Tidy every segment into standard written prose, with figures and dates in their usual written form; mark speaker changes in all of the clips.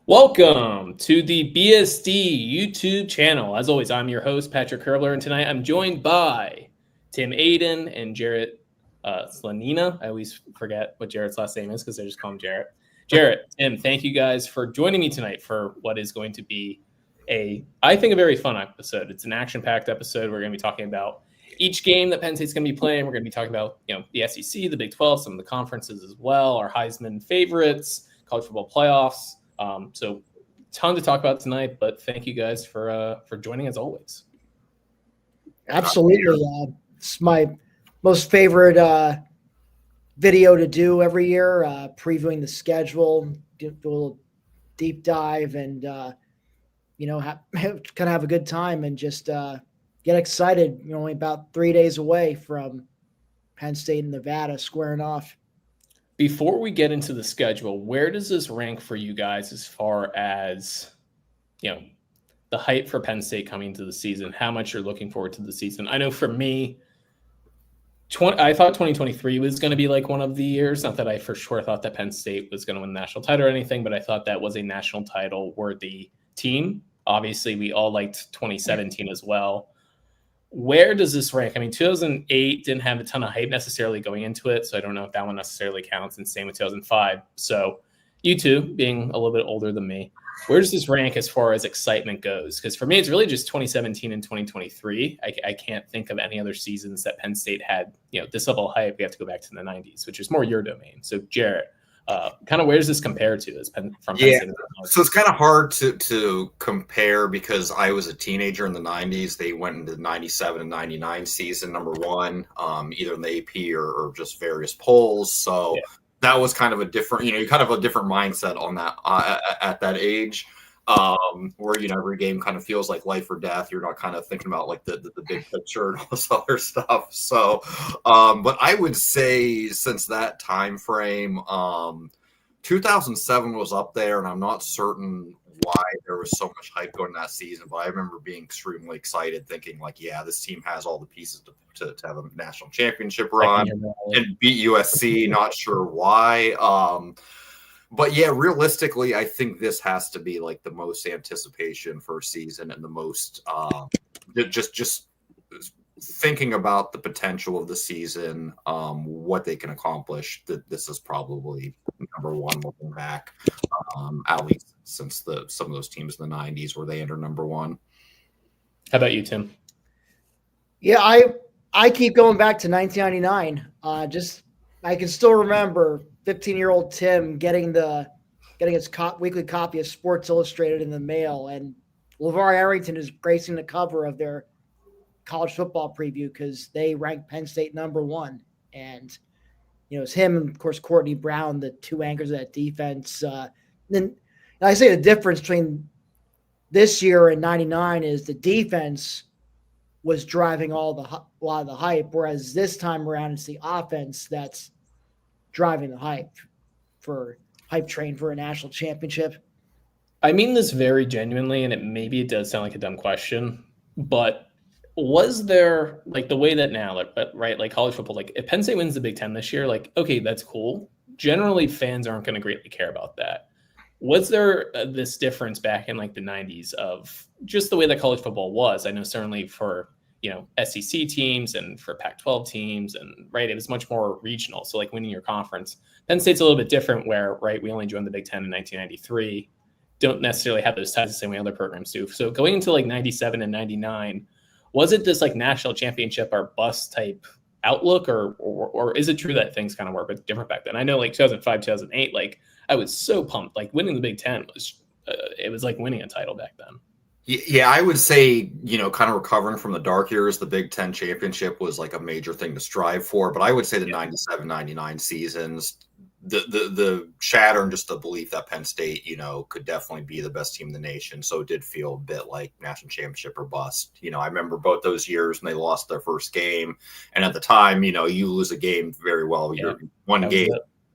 Speaker 1: Welcome to the BSD YouTube channel. As always, I'm your host, Patrick Kerbler, and tonight I'm joined by Tim Aiden and Jarrett Slanina. I always forget what Jarrett's last name is because I just call him Jarrett. Jarrett, Tim, thank you guys for joining me tonight for what is going to be I think, a very fun episode. It's an action-packed episode. We're going to be talking about each game that Penn State's going to be playing. We're going to be talking about, the SEC, the Big 12, some of the conferences as well, our Heisman favorites, college football playoffs. So ton to talk about tonight, but thank you guys for joining as always.
Speaker 2: Absolutely. It's my most favorite video to do every year, previewing the schedule, do a little deep dive and, kind of have a good time and just get excited. Only about 3 days away from Penn State and Nevada squaring off.
Speaker 1: Before we get into the schedule, where does this rank for you guys as far as, the hype for Penn State coming into the season, how much you're looking forward to the season? I know for me, I thought 2023 was going to be like one of the years. Not that I for sure thought that Penn State was going to win the national title or anything, but I thought that was a national title worthy team. Obviously, we all liked 2017 as well. Where does this rank? I mean, 2008 didn't have a ton of hype necessarily going into it, so I don't know if that one necessarily counts, and same with 2005. So you two, being a little bit older than me, where does this rank as far as excitement goes? Because for me, it's really just 2017 and 2023. I can't think of any other seasons that Penn State had, this level of hype. We have to go back to the 90s, which is more your domain. So Jarrett, kind of where does this compare to from Penn State?
Speaker 3: So it's kind of hard to compare because I was a teenager in the 90s. They went into the 97 and 99 season, number one, either in the AP or just various polls. So that was kind of a different, you kind of a different mindset on that at that age, where, every game kind of feels like life or death. You're not kind of thinking about like the big picture and all this other stuff. So, but I would say since that time frame, 2007 was up there, and I'm not certain why there was so much hype going that season, but I remember being extremely excited, thinking like, yeah, this team has all the pieces to have a national championship run and beat USC. Not sure why. But yeah, realistically, I think this has to be like the most anticipation for a season and the most just thinking about the potential of the season, what they can accomplish. That this is probably number one looking back, at least since some of those teams in the 90s where they entered number one.
Speaker 1: How about you, Tim?
Speaker 2: Yeah, I keep going back to 1999. I can still remember 15-year-old Tim getting his weekly copy of Sports Illustrated in the mail, and LeVar Arrington is gracing the cover of their college football preview because they ranked Penn State number one. And, it's him and, of course, Courtney Brown, the two anchors of that defense. Then I say the difference between this year and 99 is the defense was driving a lot of the hype, whereas this time around it's the offense that's driving the hype train for a national championship.
Speaker 1: I mean this very genuinely, and maybe it does sound like a dumb question, but was there, like, the way that now, like college football, like if Penn State wins the Big Ten this year, like, okay, that's cool. Generally, fans aren't going to greatly care about that. Was there this difference back in like the 90s of just the way that college football was? I know certainly for, SEC teams and for Pac-12 teams, and it was much more regional. So like winning your conference, Penn State's a little bit different where, we only joined the Big Ten in 1993, don't necessarily have those ties the same way other programs do. So going into like 97 and 99, was it this like national championship or bust type outlook, or is it true that things kind of were a bit different back then? I know like 2005, 2008, like I was so pumped, like winning the Big Ten was, it was like winning a title back then.
Speaker 3: Yeah, I would say, kind of recovering from the dark years, the Big Ten championship was like a major thing to strive for. But I would say the 97, 99 seasons, the chatter and just the belief that Penn State, could definitely be the best team in the nation. So it did feel a bit like national championship or bust. I remember both those years when they lost their first game. And at the time, you lose a game very well. You're one game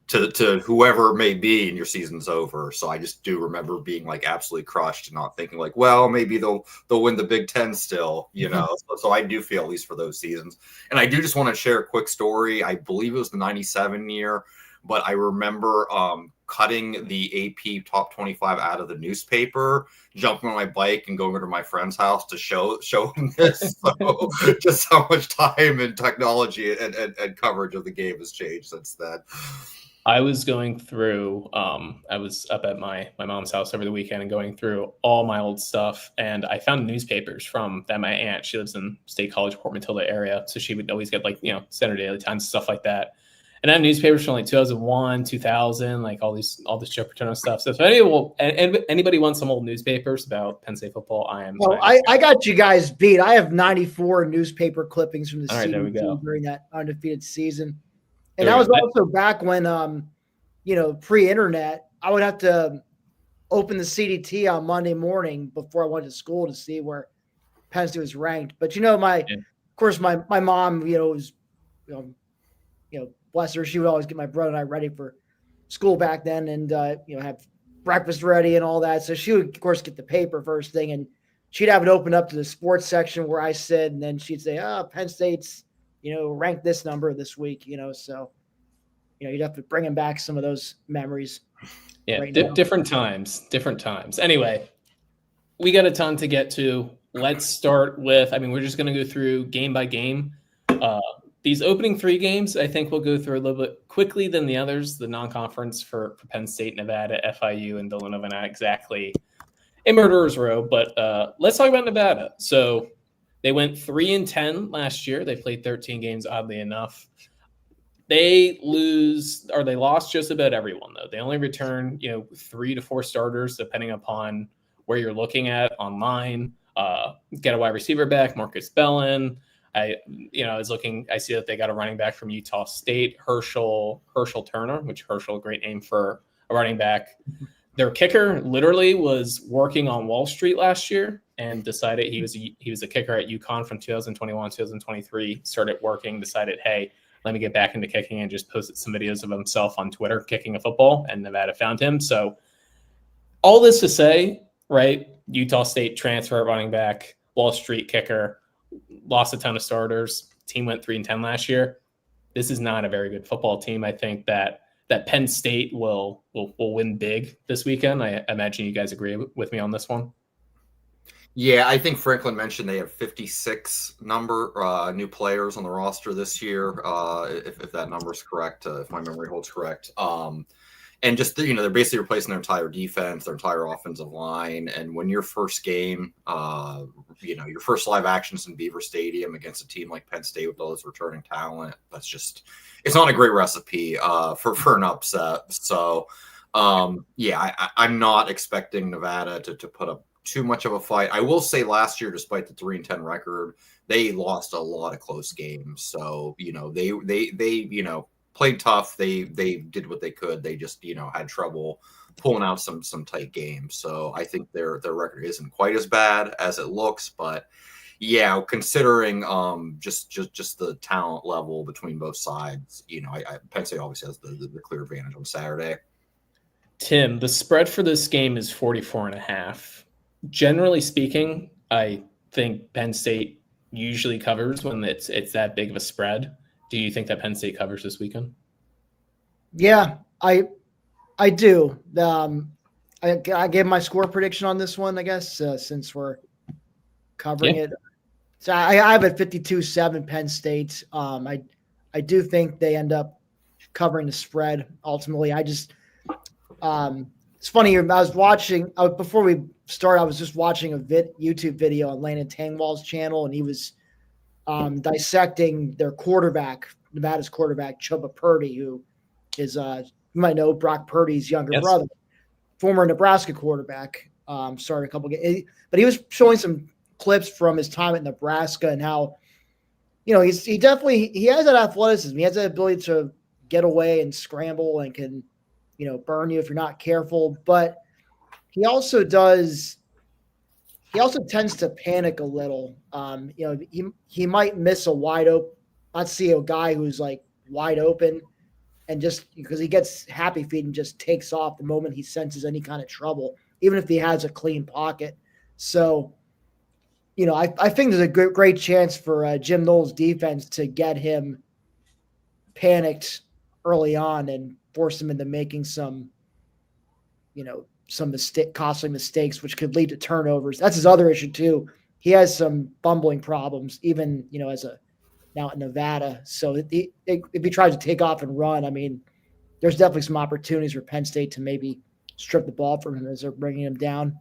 Speaker 3: to whoever it may be and your season's over. So I just do remember being like absolutely crushed and not thinking like, well, maybe they'll win the Big Ten still, So I do feel, at least for those seasons. And I do just want to share a quick story. I believe it was the 97 year, but I remember cutting the AP top 25 out of the newspaper, jumping on my bike and going over to my friend's house to show him this. So just how much time and technology and coverage of the game has changed since then.
Speaker 1: I was going through, I was up at my mom's house over the weekend and going through all my old stuff. And I found newspapers from that my aunt, she lives in State College, Port Matilda area. So she would always get Center Daily Times, stuff like that. And I have newspapers from 2001, 2000, all this Joe Paterno stuff. So if anybody wants some old newspapers about Penn State football,
Speaker 2: I got you guys beat. I have 94 newspaper clippings from the season during that undefeated season. And that was also back when, pre-internet, I would have to open the CDT on Monday morning before I went to school to see where Penn State was ranked. But, of course, my mom, was, bless her, she would always get my brother and I ready for school back then and, have breakfast ready and all that. So she would, of course, get the paper first thing, and she'd have it open up to the sports section where I sit, and then she'd say, Penn State's, ranked this number this week, so, you'd have to bring him back some of those memories.
Speaker 1: Yeah, different times. Anyway, we got a ton to get to. Let's start with, we're just going to go through game by game. These opening 3 games, I think we'll go through a little bit quickly than the others. The non-conference for Penn State, Nevada, FIU, and Villanova, not exactly a murderer's row, but let's talk about Nevada. So they went 3-10 last year. They played 13 games, oddly enough. They lost just about everyone, though. They only returned, 3 to 4 starters, depending upon where you're looking at online. Get a wide receiver back, Marcus Bellin. I see that they got a running back from Utah State, Herschel Turner, which Herschel, a great name for a running back. Their kicker literally was working on Wall Street last year and decided he was a kicker at UConn from 2021, 2023, started working, decided, hey, let me get back into kicking, and just posted some videos of himself on Twitter kicking a football, and Nevada found him. So all this to say, right, Utah State transfer running back, Wall Street kicker, lost a ton of starters. Team went 3-10 last year. This is not a very good football team. I think that Penn State will win big this weekend. I imagine you guys agree with me on this one.
Speaker 3: Yeah, I think Franklin mentioned they have 56 new players on the roster this year, if that number is correct, if my memory holds correct. And just, they're basically replacing their entire defense, their entire offensive line. And when your first game, your first live actions in Beaver Stadium against a team like Penn State with all this returning talent, it's not a great recipe for an upset. So, I'm not expecting Nevada to put up too much of a fight. I will say last year, despite the 3-10 record, they lost a lot of close games. So, they played tough. They did what they could. They just, had trouble pulling out some tight games. So I think their record isn't quite as bad as it looks, but yeah, considering just the talent level between both sides, Penn State obviously has the clear advantage on Saturday.
Speaker 1: Tim, the spread for this game is 44.5. Generally speaking, I think Penn State usually covers when it's that big of a spread. Do you think that Penn State covers this weekend?
Speaker 2: Yeah, I do. I gave my score prediction on this one, I guess, since we're covering it. So I have it 52-7 Penn State. I do think they end up covering the spread ultimately. It's funny. I was watching before we started. I was just watching a YouTube video on Landon Tangwall's channel, and he was dissecting their quarterback, Nevada's quarterback, Chubba Purdy, who is you might know Brock Purdy's younger brother, former Nebraska quarterback. Started a couple games, but he was showing some clips from his time at Nebraska and how, he has that athleticism. He has that ability to get away and scramble and can, burn you if you're not careful. But he also tends to panic a little. He might miss a wide open. I'd see a guy who's like wide open, and just because he gets happy feet and just takes off the moment he senses any kind of trouble, even if he has a clean pocket. So, I think there's a great chance for Jim Knowles' defense to get him panicked early on and force him into making some some costly mistakes, which could lead to turnovers. That's his other issue too. He has some bumbling problems, even now at Nevada. So if he tries to take off and run, I mean, there's definitely some opportunities for Penn State to maybe strip the ball from him as they're bringing him down.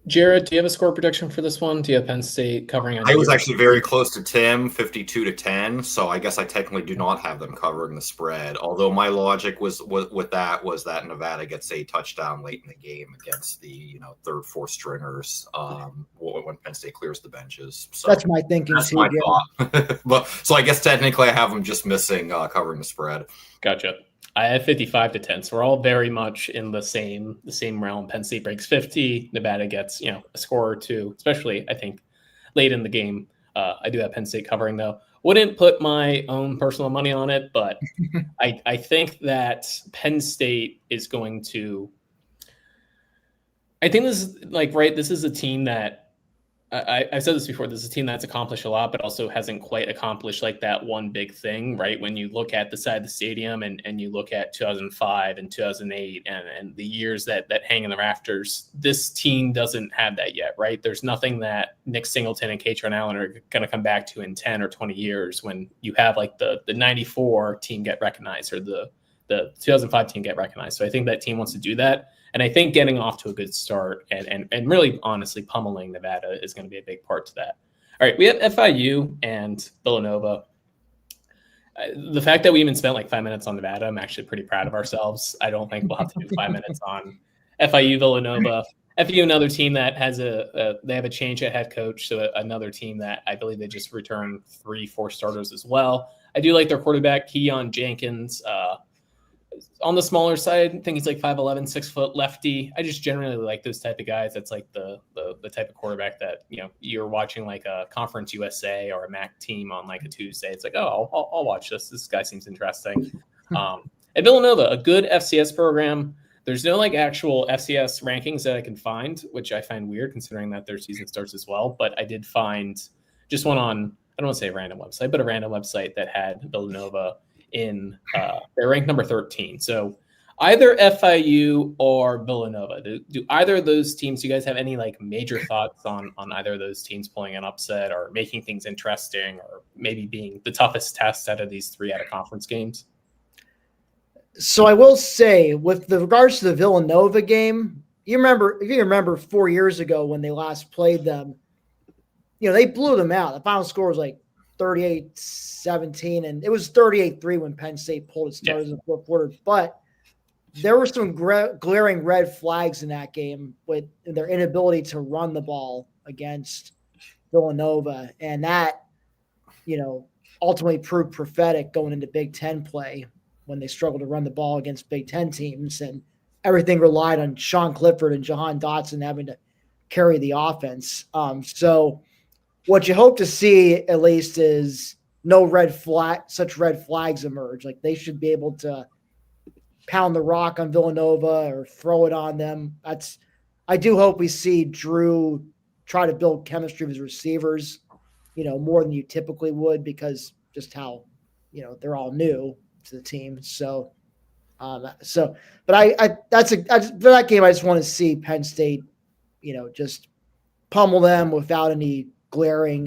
Speaker 1: Jared, do you have a score prediction for this one? Do you have Penn State covering?
Speaker 3: I was actually very close to Tim, 52-10. So I guess I technically do not have them covering the spread. Although my logic was that Nevada gets a touchdown late in the game against the third, fourth stringers when Penn State clears the benches. So
Speaker 2: that's my thinking
Speaker 3: that's
Speaker 2: too.
Speaker 3: My thought. But so I guess technically I have them just missing covering the spread.
Speaker 1: Gotcha. I have 55-10, so we're all very much in the same realm. Penn State breaks 50. Nevada gets a score or two, especially I think late in the game. I do have Penn State covering though. Wouldn't put my own personal money on it, but I think that Penn State is going to. I think this is this is a team that. I've said this before. This is a team that's accomplished a lot, but also hasn't quite accomplished that one big thing, right? When you look at the side of the stadium and you look at 2005 and 2008 and the years that hang in the rafters, this team doesn't have that yet, right? There's nothing that Nick Singleton and Katron Allen are going to come back to in 10 or 20 years when you have the 94 team get recognized or the 2005 team get recognized. So I think that team wants to do that. And I think getting off to a good start and really honestly pummeling Nevada is going to be a big part to that. All right, we have FIU and Villanova. The fact that we even spent 5 minutes on Nevada, I'm actually pretty proud of ourselves. I don't think we'll have to do 5 minutes on FIU, Villanova. FIU, another team that has they have a change at head coach, so another team that I believe they just returned 3-4 starters as well. I do like their quarterback, Keon Jenkins. On the smaller side, I think he's 5'11", 6 foot lefty. I just generally like those type of guys. That's the type of quarterback that you're watching a Conference USA or a MAC team on a Tuesday. It's I'll watch this. This guy seems interesting. At Villanova, a good FCS program. There's no actual FCS rankings that I can find, which I find weird considering that their season starts as well. But I did find just one on, I don't want to say a random website, but a random website that had Villanova in they're ranked number 13. So either FIU or Villanova. Do either of those teams, do you guys have any major thoughts on either of those teams pulling an upset or making things interesting or maybe being the toughest test out of these three out of conference games?
Speaker 2: So I will say with regards to the Villanova game, if you remember 4 years ago when they last played them, they blew them out. The final score was 38-17, and it was 38-3 when Penn State pulled its starters in the fourth quarter. But there were some glaring red flags in that game with their inability to run the ball against Villanova, and that, ultimately proved prophetic going into Big Ten play when they struggled to run the ball against Big Ten teams, and everything relied on Sean Clifford and Jahan Dotson having to carry the offense. So what you hope to see at least is no such red flags emerge. They should be able to pound the rock on Villanova or throw it on them. I do hope we see Drew try to build chemistry with his receivers, more than you typically would because just how, they're all new to the team. For that game, I just want to see Penn State, just pummel them without any glaring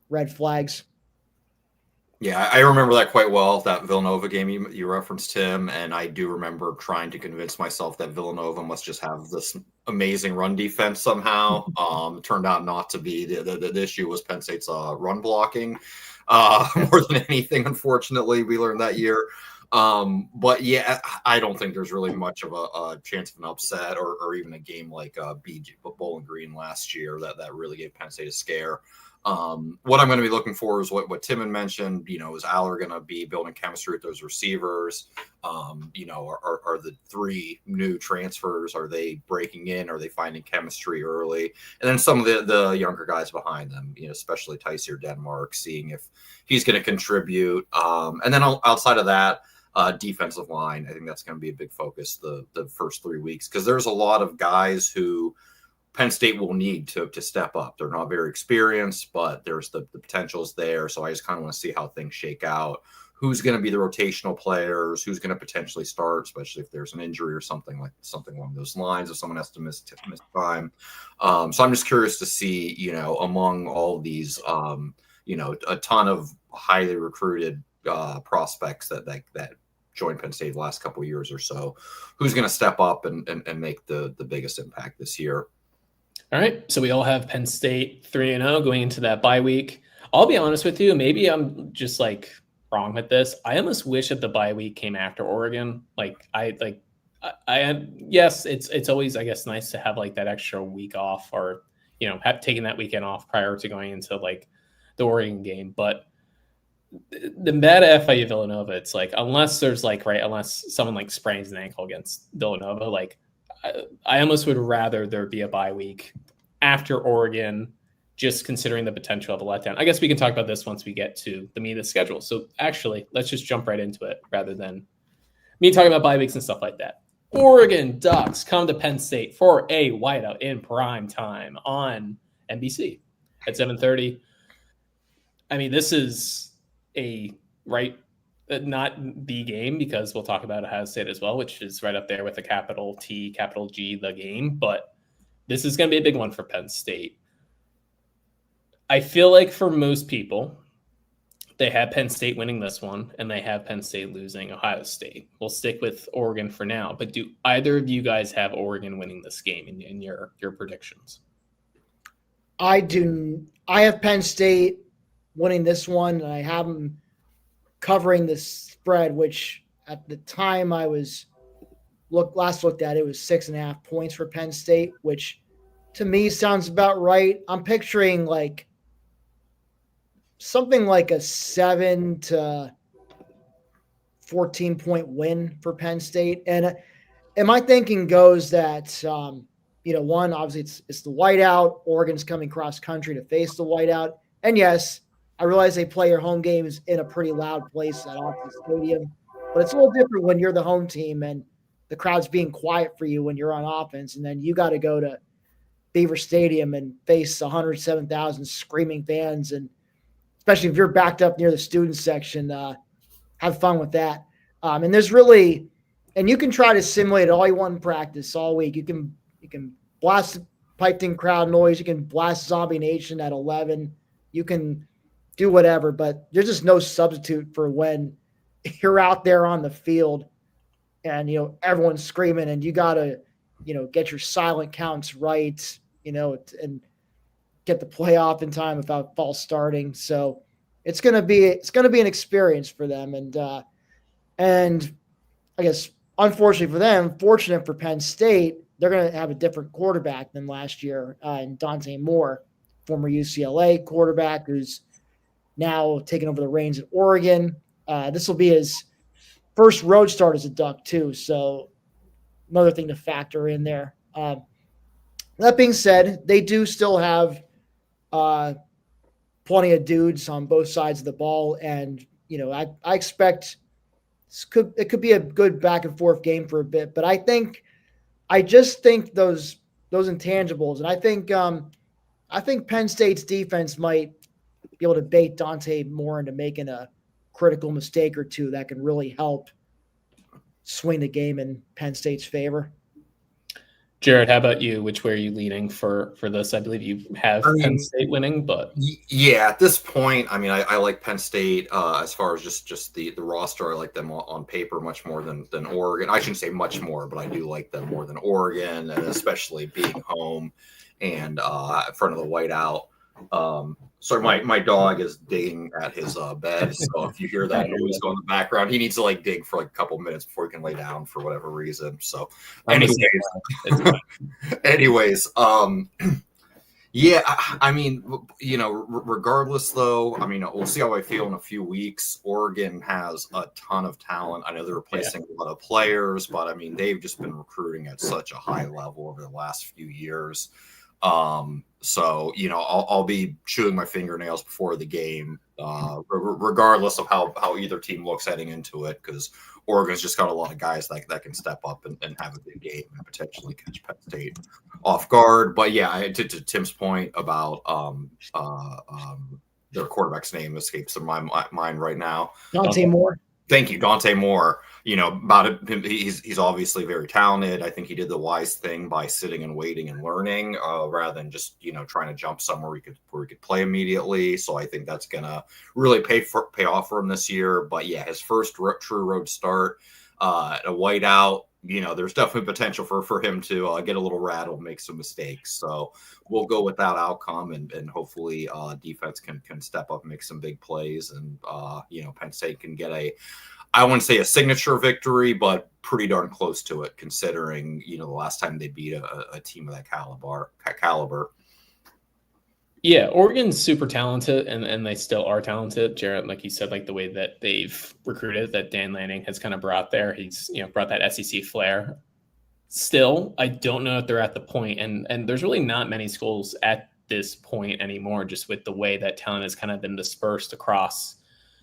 Speaker 2: red flags.
Speaker 3: Yeah, I remember that quite well, that Villanova game you referenced, Tim, and I do remember trying to convince myself that Villanova must just have this amazing run defense somehow. It turned out not to be. The issue was Penn State's run blocking more than anything, unfortunately, we learned that year. But yeah, I don't think there's really much of a chance of an upset or even a game like Bowling Green last year that really gave Penn State a scare. What I'm going to be looking for is what Tim had mentioned. Is Aller going to be building chemistry with those receivers? Are the three new transfers, are they breaking in? Are they finding chemistry early? And then some of the younger guys behind them, especially Tysier Denmark, seeing if he's going to contribute. And then outside of that, defensive line, I think that's going to be a big focus the first 3 weeks, because there's a lot of guys who Penn State will need to step up. They're not very experienced, but there's the potential's there. So I just kind of want to see how things shake out, who's going to be the rotational players, who's going to potentially start, especially if there's an injury or something along those lines, if someone has to miss time. So I'm just curious to see, among all these, a ton of highly recruited prospects that joined Penn State the last couple of years or so, who's going to step up and make the biggest impact this year.
Speaker 1: All right. So we all have Penn State 3-0 going into that bye week. I'll be honest with you. Maybe I'm just wrong with this. I almost wish that the bye week came after Oregon. Yes, it's always, I guess, nice to have that extra week off, or have taken that weekend off prior to going into the Oregon game. But the bad FIU Villanova, it's unless there's unless someone sprains an ankle against Villanova, I almost would rather there be a bye week after Oregon, just considering the potential of a letdown. I guess we can talk about this once we get to the meat of the schedule. So actually, let's just jump right into it rather than me talking about bye weeks and stuff like that. Oregon Ducks come to Penn State for a whiteout in prime time on NBC at 7:30. I mean, this is not the game, because we'll talk about Ohio State as well, which is right up there with a capital T, capital G, the game. But this is going to be a big one for Penn State. I feel like for most people, they have Penn State winning this one, and they have Penn State losing Ohio State. We'll stick with Oregon for now. But do either of you guys have Oregon winning this game in your predictions?
Speaker 2: I do. I have Penn State winning this one, and I have them covering the spread, which at the time I was last looked at, it was 6.5 points for Penn State, which to me sounds about right. I'm picturing something like a 7 to 14 point win for Penn State. And my thinking goes that, one, obviously it's the whiteout. Oregon's coming cross country to face the whiteout. And yes, I realize they play your home games in a pretty loud place at Austin Stadium, but it's a little different when you're the home team and the crowd's being quiet for you when you're on offense. And then you got to go to Beaver Stadium and face 107,000 screaming fans. And especially if you're backed up near the student section, have fun with that. And there's really, and you can try to simulate it all you want in practice all week. You can blast piped in crowd noise. You can blast Zombie Nation at 11. You can do whatever, but there's just no substitute for when you're out there on the field and, everyone's screaming, and you got to, get your silent counts right, and get the playoff in time without false starting. So it's going to be an experience for them. And I guess, unfortunately for them, fortunate for Penn State, they're going to have a different quarterback than last year, in Dante Moore, former UCLA quarterback, who's now taking over the reins at Oregon. This will be his first road start as a Duck too. So another thing to factor in there. That being said, they do still have plenty of dudes on both sides of the ball. And, I expect it could be a good back and forth game for a bit, but I just think those intangibles, and I think Penn State's defense might be able to bait Dante Moore into making a critical mistake or two that can really help swing the game in Penn State's favor.
Speaker 1: Jared, how about you? Which way are you leaning for this? I believe you have Penn State winning, but
Speaker 3: yeah, at this point, I like Penn State as far as just the roster. I like them on paper much more than Oregon. I shouldn't say much more, but I do like them more than Oregon, and especially being home and in front of the whiteout. So my dog is digging at his bed. So if you hear that noise going in the background, he needs to dig for a couple minutes before he can lay down for whatever reason. So anyways, yeah, regardless though, we'll see how I feel in a few weeks. Oregon has a ton of talent. I know they're replacing a lot of players, but they've just been recruiting at such a high level over the last few years. So, I'll be chewing my fingernails before the game, regardless of how either team looks heading into it, because Oregon's just got a lot of guys that can step up and have a big game and potentially catch Penn State off guard. But yeah, to Tim's point about their quarterback's name escapes my mind right now.
Speaker 2: Dante Moore.
Speaker 3: Thank you, Dante Moore. About it, he's obviously very talented. I think he did the wise thing by sitting and waiting and learning, rather than just trying to jump somewhere where he could play immediately. So I think that's gonna really pay off for him this year. But yeah, his first true road start, a whiteout. There's definitely potential for him to get a little rattled, make some mistakes. So we'll go with that outcome, and hopefully defense can step up and make some big plays, and Penn State can get I wouldn't say a signature victory, but pretty darn close to it, considering the last time they beat a team of that caliber.
Speaker 1: Yeah, Oregon's super talented, and they still are talented. Jarrett, like you said, like the way that they've recruited, that Dan Lanning has kind of brought there. He's brought that SEC flair. Still, I don't know if they're at the point, and there's really not many schools at this point anymore, just with the way that talent has kind of been dispersed across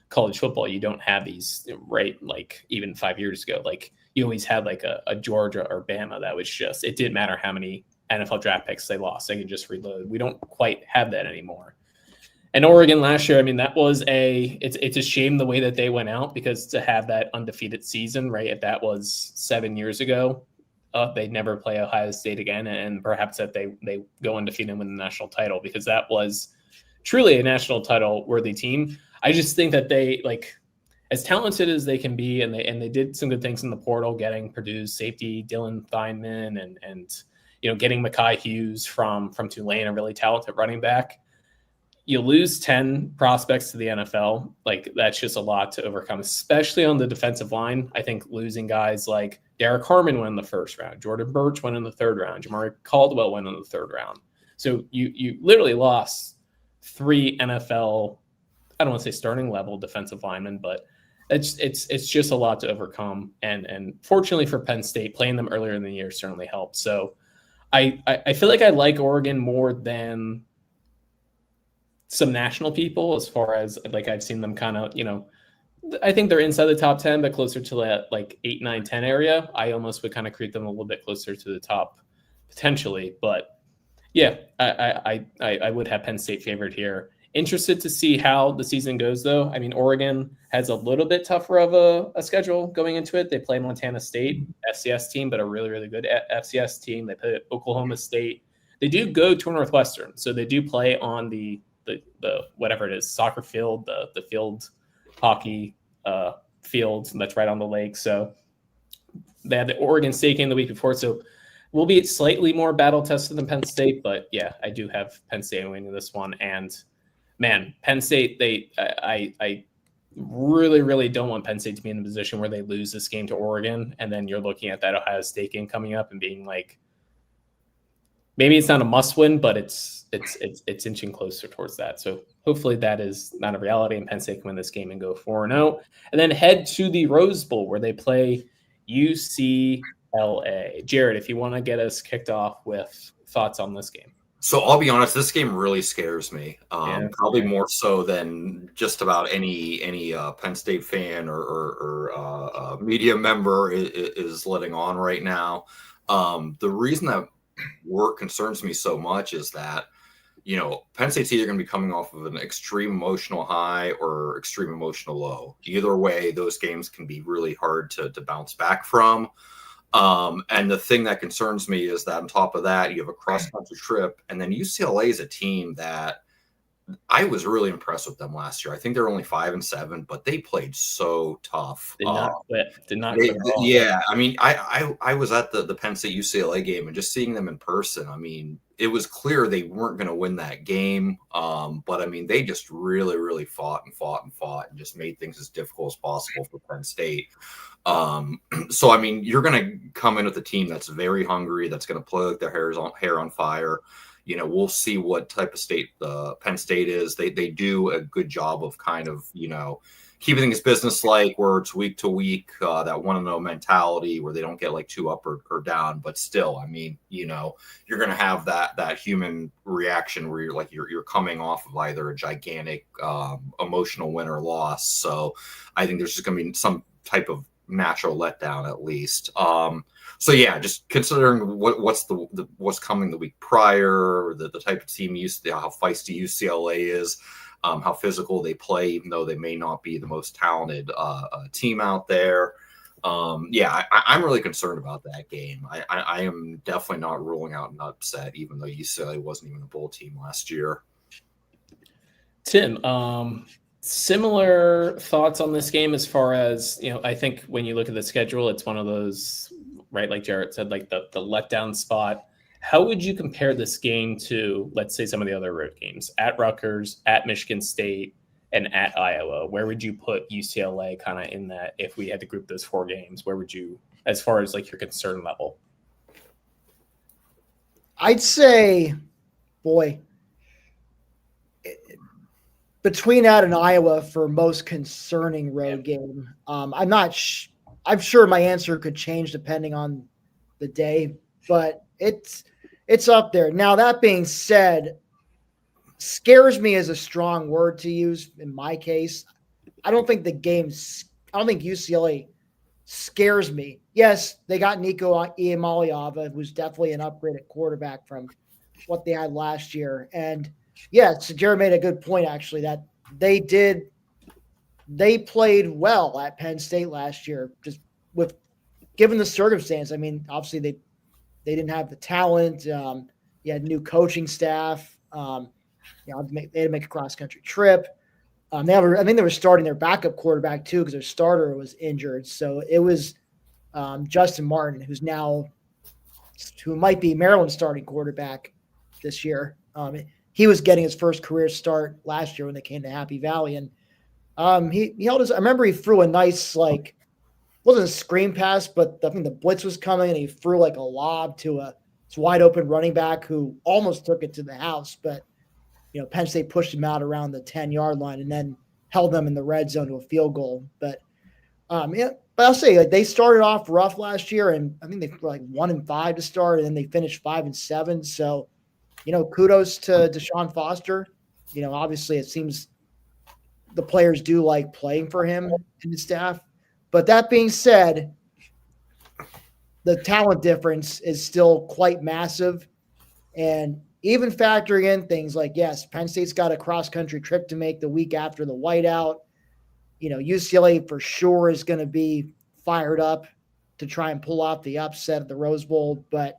Speaker 1: college football. You don't have these, right? Like even 5 years ago, like you always had like a Georgia or Bama that was just, it didn't matter how many NFL draft picks they lost, they could just reload. We don't quite have that anymore. And Oregon last year, I mean, that was it's a shame the way that they went out, because to have that undefeated season, right, if that was 7 years ago, they'd never play Ohio State again, and perhaps that they go undefeated and win the national title, because that was truly a national title worthy team. I just think that they, like, as talented as they can be, and they did some good things in the portal, getting Purdue's safety Dylan Theinman and getting Mekhi Hughes from Tulane, a really talented running back. You lose 10 prospects to the NFL. Like, that's just a lot to overcome, especially on the defensive line. I think losing guys like Derek Harmon went in the first round, Jordan Birch went in the third round, Jamari Caldwell went in the third round. So you literally lost 3 NFL, I don't want to say starting level defensive linemen, but it's just a lot to overcome. And fortunately for Penn State, playing them earlier in the year certainly helped. So I feel like I like Oregon more than some national people, as far as like I've seen them kind of, I think they're inside the top 10, but closer to that like 8, 9, 10 area. I almost would kind of create them a little bit closer to the top potentially. But yeah, I would have Penn State favored here. Interested to see how the season goes, though. I mean, Oregon has a little bit tougher of a schedule going into it. They play Montana State, FCS team, but a really, really good FCS team. They play Oklahoma State. They do go to Northwestern, so they do play on the whatever it is, soccer field, the field hockey field that's right on the lake. So they had the Oregon State game the week before, so we'll be slightly more battle tested than Penn State. But yeah, I do have Penn State winning this one. And man, Penn State, I really, really don't want Penn State to be in a position where they lose this game to Oregon, and then you're looking at that Ohio State game coming up and being like, maybe it's not a must-win, but it's inching closer towards that. So hopefully that is not a reality, and Penn State can win this game and go 4-0, and then head to the Rose Bowl where they play UCLA. Jared, if you want to get us kicked off with thoughts on this game.
Speaker 3: So I'll be honest, this game really scares me. Probably more so than just about any Penn State fan or media member is letting on right now. The reason that work concerns me so much is that, Penn State's either going to be coming off of an extreme emotional high or extreme emotional low. Either way, those games can be really hard to bounce back from. And the thing that concerns me is that on top of that, you have a cross-country trip, and then UCLA is a team that I was really impressed with them last year. I think they're only 5-7, but they played so tough.
Speaker 1: Did not quit.
Speaker 3: Yeah, I mean, I was at the Penn State UCLA game, and just seeing them in person, I mean, it was clear they weren't going to win that game. But I mean, they just really, really fought and just made things as difficult as possible for Penn State. So I mean, you're going to come in with a team that's very hungry, that's going to play like their hair on fire. We'll see what type of state Penn State is. They do a good job of kind of, keeping things business-like, where it's week to week, that want-to-know mentality where they don't get like too up or down. But still, I mean, you're going to have that human reaction where you're coming off of either a gigantic emotional win or loss. So I think there's just going to be some type of natural letdown at least. So yeah, just considering what's coming the week prior, the type of team how feisty UCLA is, how physical they play, even though they may not be the most talented team out there. I'm really concerned about that game. I am definitely not ruling out an upset, even though UCLA wasn't even a bowl team last year.
Speaker 1: Tim, similar thoughts on this game as far as, I think when you look at the schedule, it's one of those, right, like Jarrett said, like the letdown spot. How would you compare this game to, let's say, some of the other road games? At Rutgers, at Michigan State, and at Iowa? Where would you put UCLA kind of in that if we had to group those 4 games? Where would you, as far as like your concern level?
Speaker 2: I'd say, between that and Iowa for most concerning road game. I'm sure my answer could change depending on the day, but it's up there. Now, that being said, scares me is a strong word to use in my case. I don't think UCLA scares me. Yes, they got Nico Iamaleava, who's definitely an upgrade at quarterback from what they had last year. And so Jared made a good point, actually, that they played well at Penn State last year, just given the circumstance. I mean, obviously they didn't have the talent. You had new coaching staff. They had to make a cross-country trip. I think they were starting their backup quarterback too, because their starter was injured. So it was Justin Martin, who might be Maryland's starting quarterback this year. He was getting his first career start last year when they came to Happy Valley, and he held his. I remember he threw a nice, like, wasn't a screen pass, but I think the blitz was coming, and he threw like a lob to a wide open running back who almost took it to the house, but Penn State pushed him out around the 10-yard line and then held them in the red zone to a field goal. But but I'll say, like, they started off rough last year, and I think they were like 1-5 to start, and then they finished 5-7. So, kudos to Deshaun Foster. Obviously it seems the players do like playing for him and the staff. But that being said, the talent difference is still quite massive. And even factoring in things like, yes, Penn State's got a cross-country trip to make the week after the whiteout. UCLA for sure is going to be fired up to try and pull off the upset at the Rose Bowl. But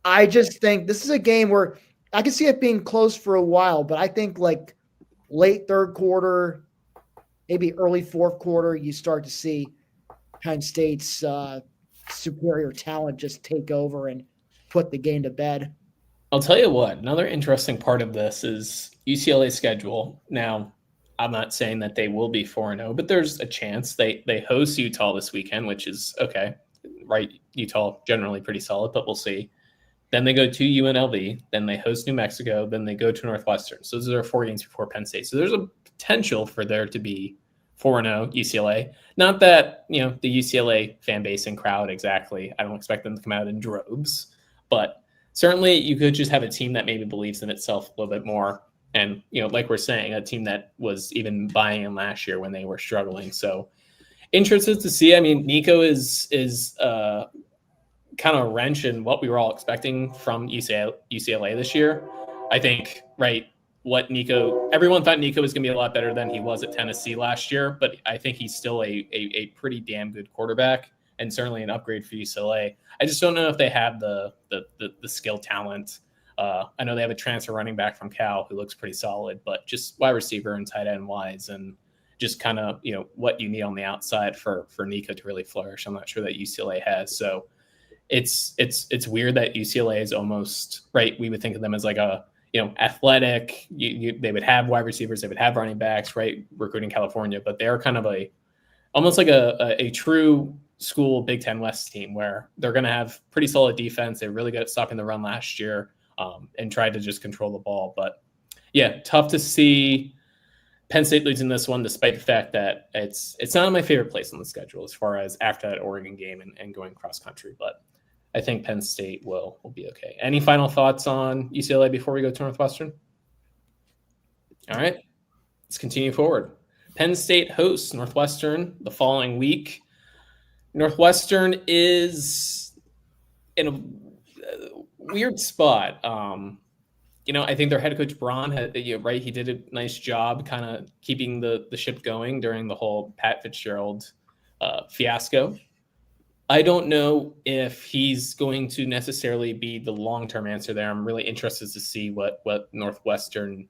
Speaker 2: I just think this is a game where I can see it being close for a while, but I think like late third quarter, maybe early fourth quarter, you start to see Penn State's superior talent just take over and put the game to bed.
Speaker 1: I'll tell you what, another interesting part of this is UCLA's schedule. Now, I'm not saying that they will be 4-0, but there's a chance. They host Utah this weekend, which is okay, right? Utah generally pretty solid, but we'll see. Then they go to UNLV, then they host New Mexico, then they go to Northwestern. So those are 4 games before Penn State. So there's a potential for there to be 4-0 UCLA. Not that, the UCLA fan base and crowd exactly, I don't expect them to come out in droves, but certainly you could just have a team that maybe believes in itself a little bit more. And, like we're saying, a team that was even buying in last year when they were struggling. So interested to see. I mean, Nico is kind of a wrench in what we were all expecting from UCLA this year. I think, right, everyone thought Nico was going to be a lot better than he was at Tennessee last year, but I think he's still a pretty damn good quarterback and certainly an upgrade for UCLA. I just don't know if they have the skill talent. I know they have a transfer running back from Cal who looks pretty solid, but just wide receiver and tight end wise, and just kind of, what you need on the outside for Nico to really flourish. I'm not sure that UCLA has. So it's weird that UCLA is almost, right, we would think of them as like a, athletic, they would have wide receivers, they would have running backs, right, recruiting California, but they're kind of almost like a true school Big Ten West team where they're going to have pretty solid defense. They're really good at stopping the run last year and tried to just control the ball. But yeah, tough to see Penn State losing this one, despite the fact that it's not my favorite place on the schedule as far as after that Oregon game and going cross country. But I think Penn State will be okay. Any final thoughts on UCLA before we go to Northwestern? All right, let's continue forward. Penn State hosts Northwestern the following week. Northwestern is in a weird spot. I think their head coach Braun had, right. He did a nice job kind of keeping the ship going during the whole Pat Fitzgerald fiasco. I don't know if he's going to necessarily be the long-term answer there. I'm really interested to see what Northwestern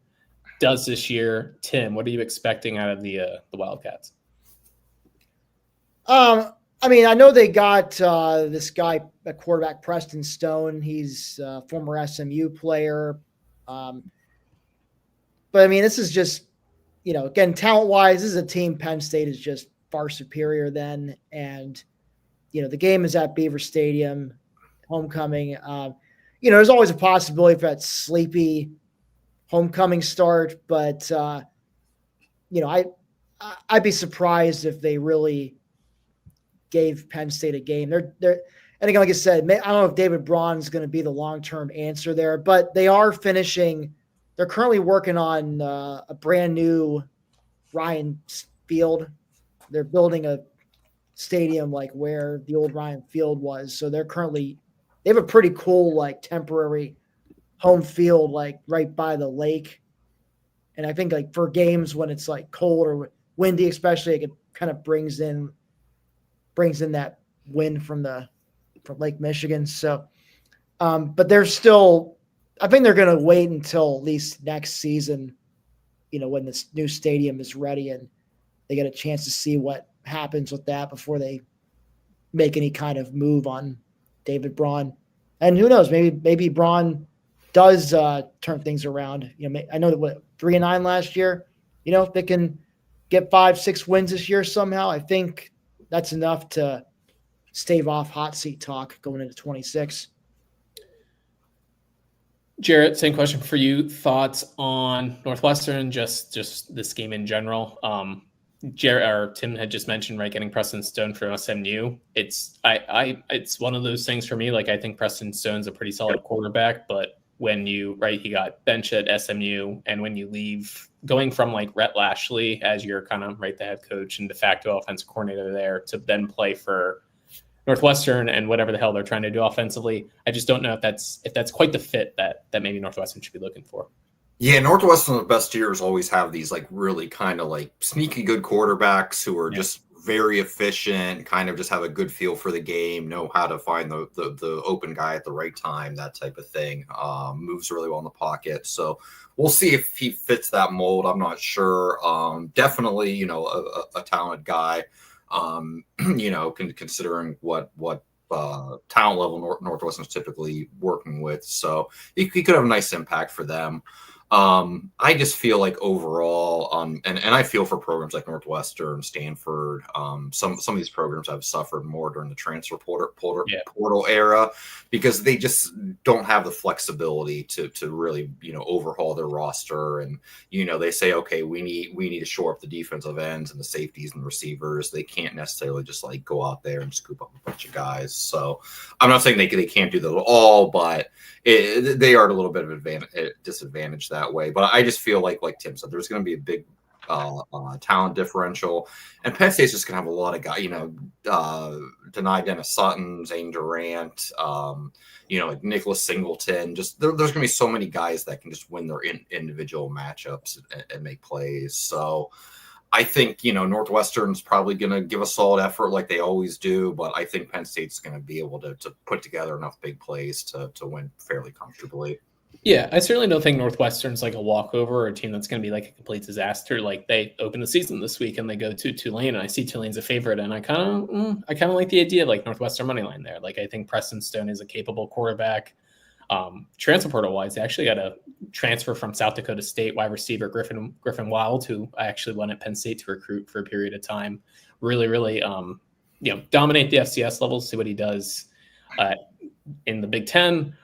Speaker 1: does this year. Tim, what are you expecting out of the Wildcats?
Speaker 2: I mean, I know they got this guy at quarterback, Preston Stone. He's a former SMU player. But I mean, this is just, again, talent-wise, this is a team Penn State is just far superior than. And, the game is at Beaver Stadium, homecoming. There's always a possibility for that sleepy homecoming start. But, I'd be surprised if they really gave Penn State a game. And again, like I said, I don't know if David Braun's going to be the long-term answer there, but they are finishing. They're currently working on a brand new Ryan Field. They're building a stadium like where the old Ryan Field was. So they have a pretty cool, like, temporary home field, like right by the lake. And I think, like, for games when it's like cold or windy, especially, it kind of brings in that wind from Lake Michigan. So, but they're still, I think they're going to wait until at least next season, when this new stadium is ready and they get a chance to see what happens with that before they make any kind of move on David Braun. And who knows, maybe Braun does turn things around. I know that 3-9 last year, if they can get 5-6 wins this year somehow, I think that's enough to stave off hot seat talk going into 26.
Speaker 1: Jarrett, same question for you. Thoughts on Northwestern, just this game in general? Jarrett or Tim had just mentioned, right, getting Preston Stone from SMU. It's one of those things for me. Like, I think Preston Stone's a pretty solid quarterback, but when he got benched at SMU, and when you leave, going from like Rhett Lashley as your kind of the head coach and de facto offensive coordinator there to then play for Northwestern and whatever the hell they're trying to do offensively, I just don't know if that's quite the fit that maybe Northwestern should be looking for.
Speaker 3: Yeah, Northwestern's best years always have these like really kind of like sneaky good quarterbacks who are just very efficient, kind of just have a good feel for the game, know how to find the open guy at the right time, that type of thing. Moves really well in the pocket. So we'll see if he fits that mold. I'm not sure. Definitely, a talented guy. Considering what talent level Northwestern's typically working with. So he could have a nice impact for them. I just feel like overall, and I feel for programs like Northwestern, Stanford, some of these programs have suffered more during the transfer portal era because they just don't have the flexibility to really, overhaul their roster. And, they say, okay, we need to shore up the defensive ends and the safeties and receivers. They can't necessarily just like go out there and scoop up a bunch of guys. So I'm not saying they can't do that at all, but they are at a little bit of a disadvantage that way. But I just feel like Tim said, there's going to be a big talent differential, and Penn State's just going to have a lot of guys. Deny Dennis Sutton, Zane Durant, like Nicholas Singleton. Just there's going to be so many guys that can just win their individual matchups and make plays. So I think, Northwestern's probably going to give a solid effort like they always do, but I think Penn State's going to be able to put together enough big plays to win fairly comfortably.
Speaker 1: Yeah, I certainly don't think Northwestern's like a walkover or a team that's going to be like a complete disaster. Like, they open the season this week and they go to Tulane, and I see Tulane's a favorite, and I kind of like the idea of like Northwestern money line there. Like, I think Preston Stone is a capable quarterback. Transfer portal wise, they actually got a transfer from South Dakota State wide receiver Griffin Wild, who I actually went at Penn State to recruit for a period of time. Really, dominate the FCS levels. See what he does in the Big Ten.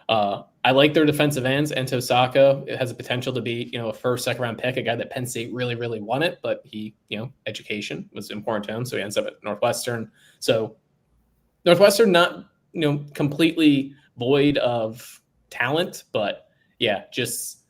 Speaker 1: I like their defensive ends. Ento Saka, it has the potential to be, a first, second round pick, a guy that Penn State really, really wanted, but he, education was important to him. So he ends up at Northwestern. So Northwestern, not, completely void of talent, but yeah, just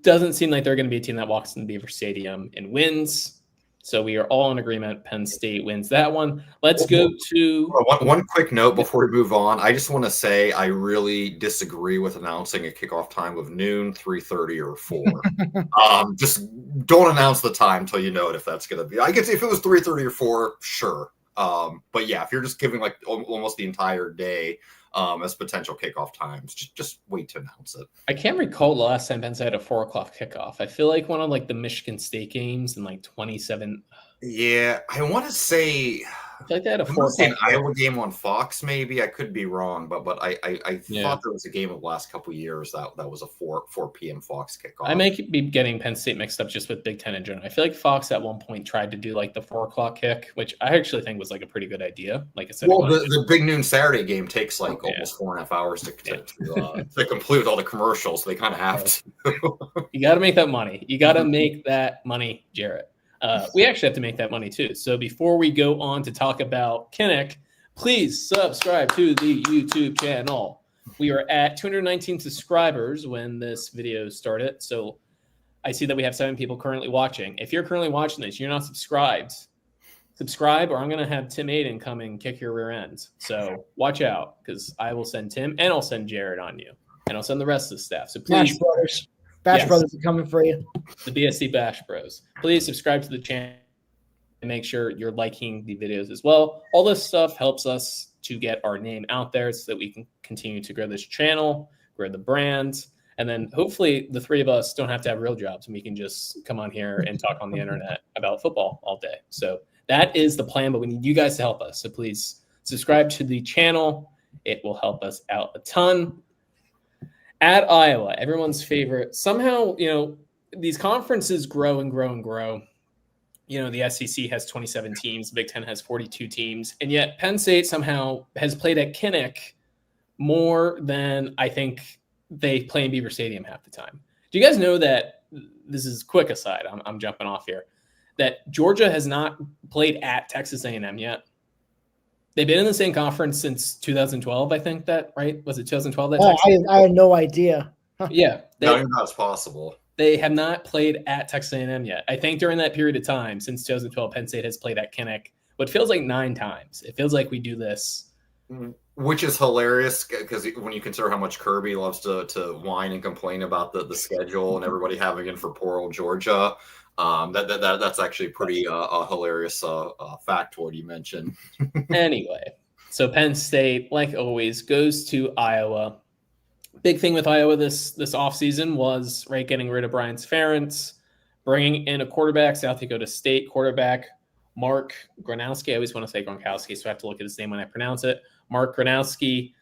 Speaker 1: doesn't seem like they're going to be a team that walks in the Beaver Stadium and wins. So we are all in agreement. Penn State wins that one. Let's go to
Speaker 3: one quick note before we move on. I just want to say I really disagree with announcing a kickoff time of noon, 3:30, or 4. Just don't announce the time until you know it if that's going to be. I guess if it was 3:30 or 4, sure. But yeah, if you're just giving like almost the entire day as potential kickoff times, just wait to announce it.
Speaker 1: I can't recall the last time Penn State had a 4:00 kickoff. I feel like one of like the Michigan State games in like 27.
Speaker 3: Yeah, I want to say.
Speaker 1: I feel like they had a
Speaker 3: I want to say an
Speaker 1: 4:00
Speaker 3: Iowa game on Fox, maybe. I could be wrong, but I
Speaker 1: Yeah.
Speaker 3: thought there was a game of the last couple of years that was a 4 p.m. Fox kickoff.
Speaker 1: I may be getting Penn State mixed up just with Big Ten in general. I feel like Fox at one point tried to do like the 4:00 kick, which I actually think was like a pretty good idea. Like I said,
Speaker 3: well, the big noon Saturday game takes like
Speaker 1: Yeah.
Speaker 3: almost 4.5 hours to complete with all the commercials. They kind of have to.
Speaker 1: You got to make that money. You got to make that money, Jarrett. We actually have to make that money too. So before we go on to talk about Kinnick, please subscribe to the YouTube channel. We are at 219 subscribers when this video started. So I see that we have 7 people currently watching. If you're currently watching this, you're not subscribed. Subscribe, or I'm going to have Tim Aiden come and kick your rear end. So watch out, because I will send Tim and I'll send Jared on you. And I'll send the rest of the staff. So please.
Speaker 2: Bash Brothers are coming for you.
Speaker 1: The BSC Bash Bros. Please subscribe to the channel and make sure you're liking the videos as well. All this stuff helps us to get our name out there so that we can continue to grow this channel, grow the brand, and then hopefully the 3 of us don't have to have real jobs and we can just come on here and talk on the internet about football all day. So that is the plan, but we need you guys to help us. So please subscribe to the channel. It will help us out a ton. At Iowa, everyone's favorite. Somehow, these conferences grow and grow and grow. The SEC has 27 teams, the Big Ten has 42 teams, and yet Penn State somehow has played at Kinnick more than I think they play in Beaver Stadium half the time. Do you guys know that, this is quick aside, I'm jumping off here, that Georgia has not played at Texas A&M yet? They've been in the same conference since 2012, I think that, right? Was it 2012?
Speaker 2: I had no idea.
Speaker 1: Yeah.
Speaker 3: That's possible.
Speaker 1: They have not played at Texas A&M yet. I think during that period of time, since 2012, Penn State has played at Kinnick what feels like 9 times. It feels like we do this.
Speaker 3: Which is hilarious, because when you consider how much Kirby loves to whine and complain about the schedule and everybody having it for poor old Georgia. That's actually pretty hilarious factoid you mentioned.
Speaker 1: Anyway, so Penn State, like always, goes to Iowa. Big thing with Iowa this offseason was getting rid of Brian Ferentz, bringing in a quarterback, South Dakota State quarterback, Mark Gronowski. I always want to say Gronkowski, so I have to look at his name when I pronounce it. Mark Gronowski,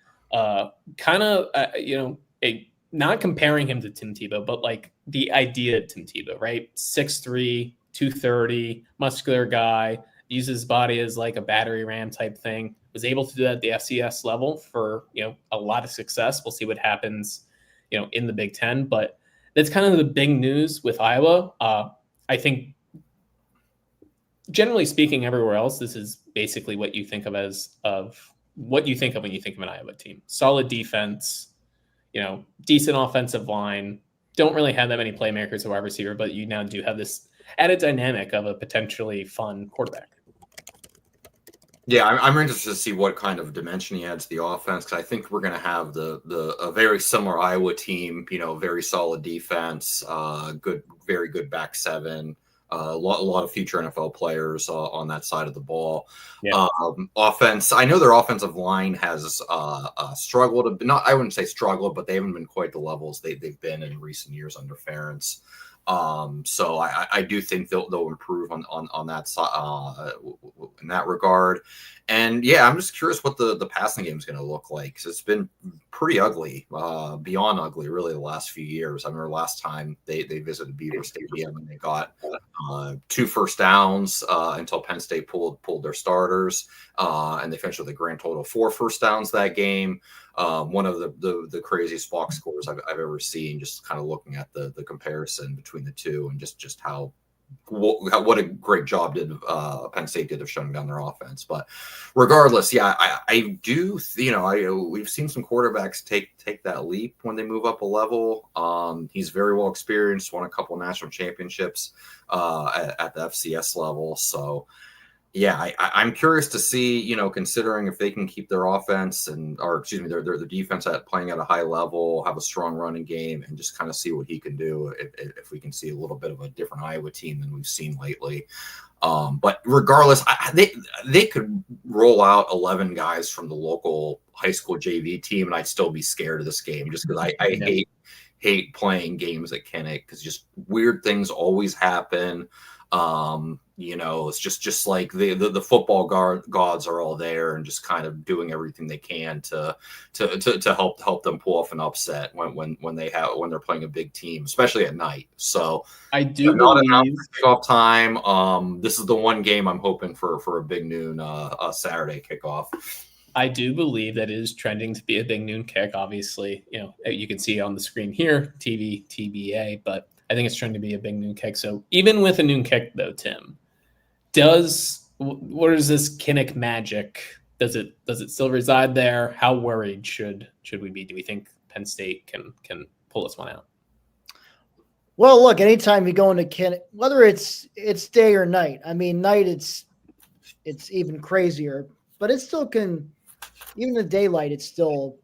Speaker 1: not comparing him to Tim Tebow, but like the idea of Tim Tebow, right? 6'3", 230, muscular guy, uses his body as like a battery ram type thing. Was able to do that at the FCS level for, a lot of success. We'll see what happens, in the Big Ten, but that's kind of the big news with Iowa. I think generally speaking, everywhere else, this is basically what you think of what you think of when you think of an Iowa team. Solid defense, decent offensive line. Don't really have that many playmakers or wide receiver, but you now do have this added dynamic of a potentially fun quarterback.
Speaker 3: Yeah, I'm interested to see what kind of dimension he adds to the offense, because I think we're going to have a very similar Iowa team. Very solid defense, very good back seven. A lot of future NFL players on that side of the ball.
Speaker 1: Yeah.
Speaker 3: Offense, I know their offensive line has struggled. I wouldn't say struggled, but they haven't been quite the levels they've been in recent years under Ferentz. So I do think they'll improve on that side in that regard. And yeah, I'm just curious what the passing game is going to look like, because it's been pretty ugly, beyond ugly, really, the last few years. I remember last time they visited Beaver Stadium and they got 2 first downs until Penn State pulled their starters, and they finished with a grand total of 4 first downs that game. One of the craziest box scores I've ever seen, just kind of looking at the comparison between the two and just how what a great job did Penn State did of shutting down their offense. But regardless, yeah, I do, we've seen some quarterbacks take that leap when they move up a level. He's very well experienced, won a couple of national championships at the FCS level. So yeah, I'm curious to see, considering if they can keep their offense their defense playing at a high level, have a strong running game, and just kind of see what he can do if we can see a little bit of a different Iowa team than we've seen lately. But regardless, they could roll out 11 guys from the local high school JV team, and I'd still be scared of this game just because I hate playing games at Kinnick because just weird things always happen. It's just like the football gods are all there and just kind of doing everything they can to help them pull off an upset when they're playing a big team, especially at night. So
Speaker 1: I do
Speaker 3: not enough
Speaker 1: believe
Speaker 3: kickoff time. This is the one game I'm hoping for a big noon Saturday kickoff.
Speaker 1: I do believe that it is trending to be a big noon kick. Obviously, you can see on the screen here, TV, TBA, but I think it's trending to be a big noon kick. So even with a noon kick, though, Tim, what is this Kinnick magic? Does it still reside there? How worried should we be? Do we think Penn State can pull this one out?
Speaker 2: Well, look, anytime you go into Kinnick, whether it's day or night, I mean, night it's even crazier, but it still can. Even in the daylight, it's still,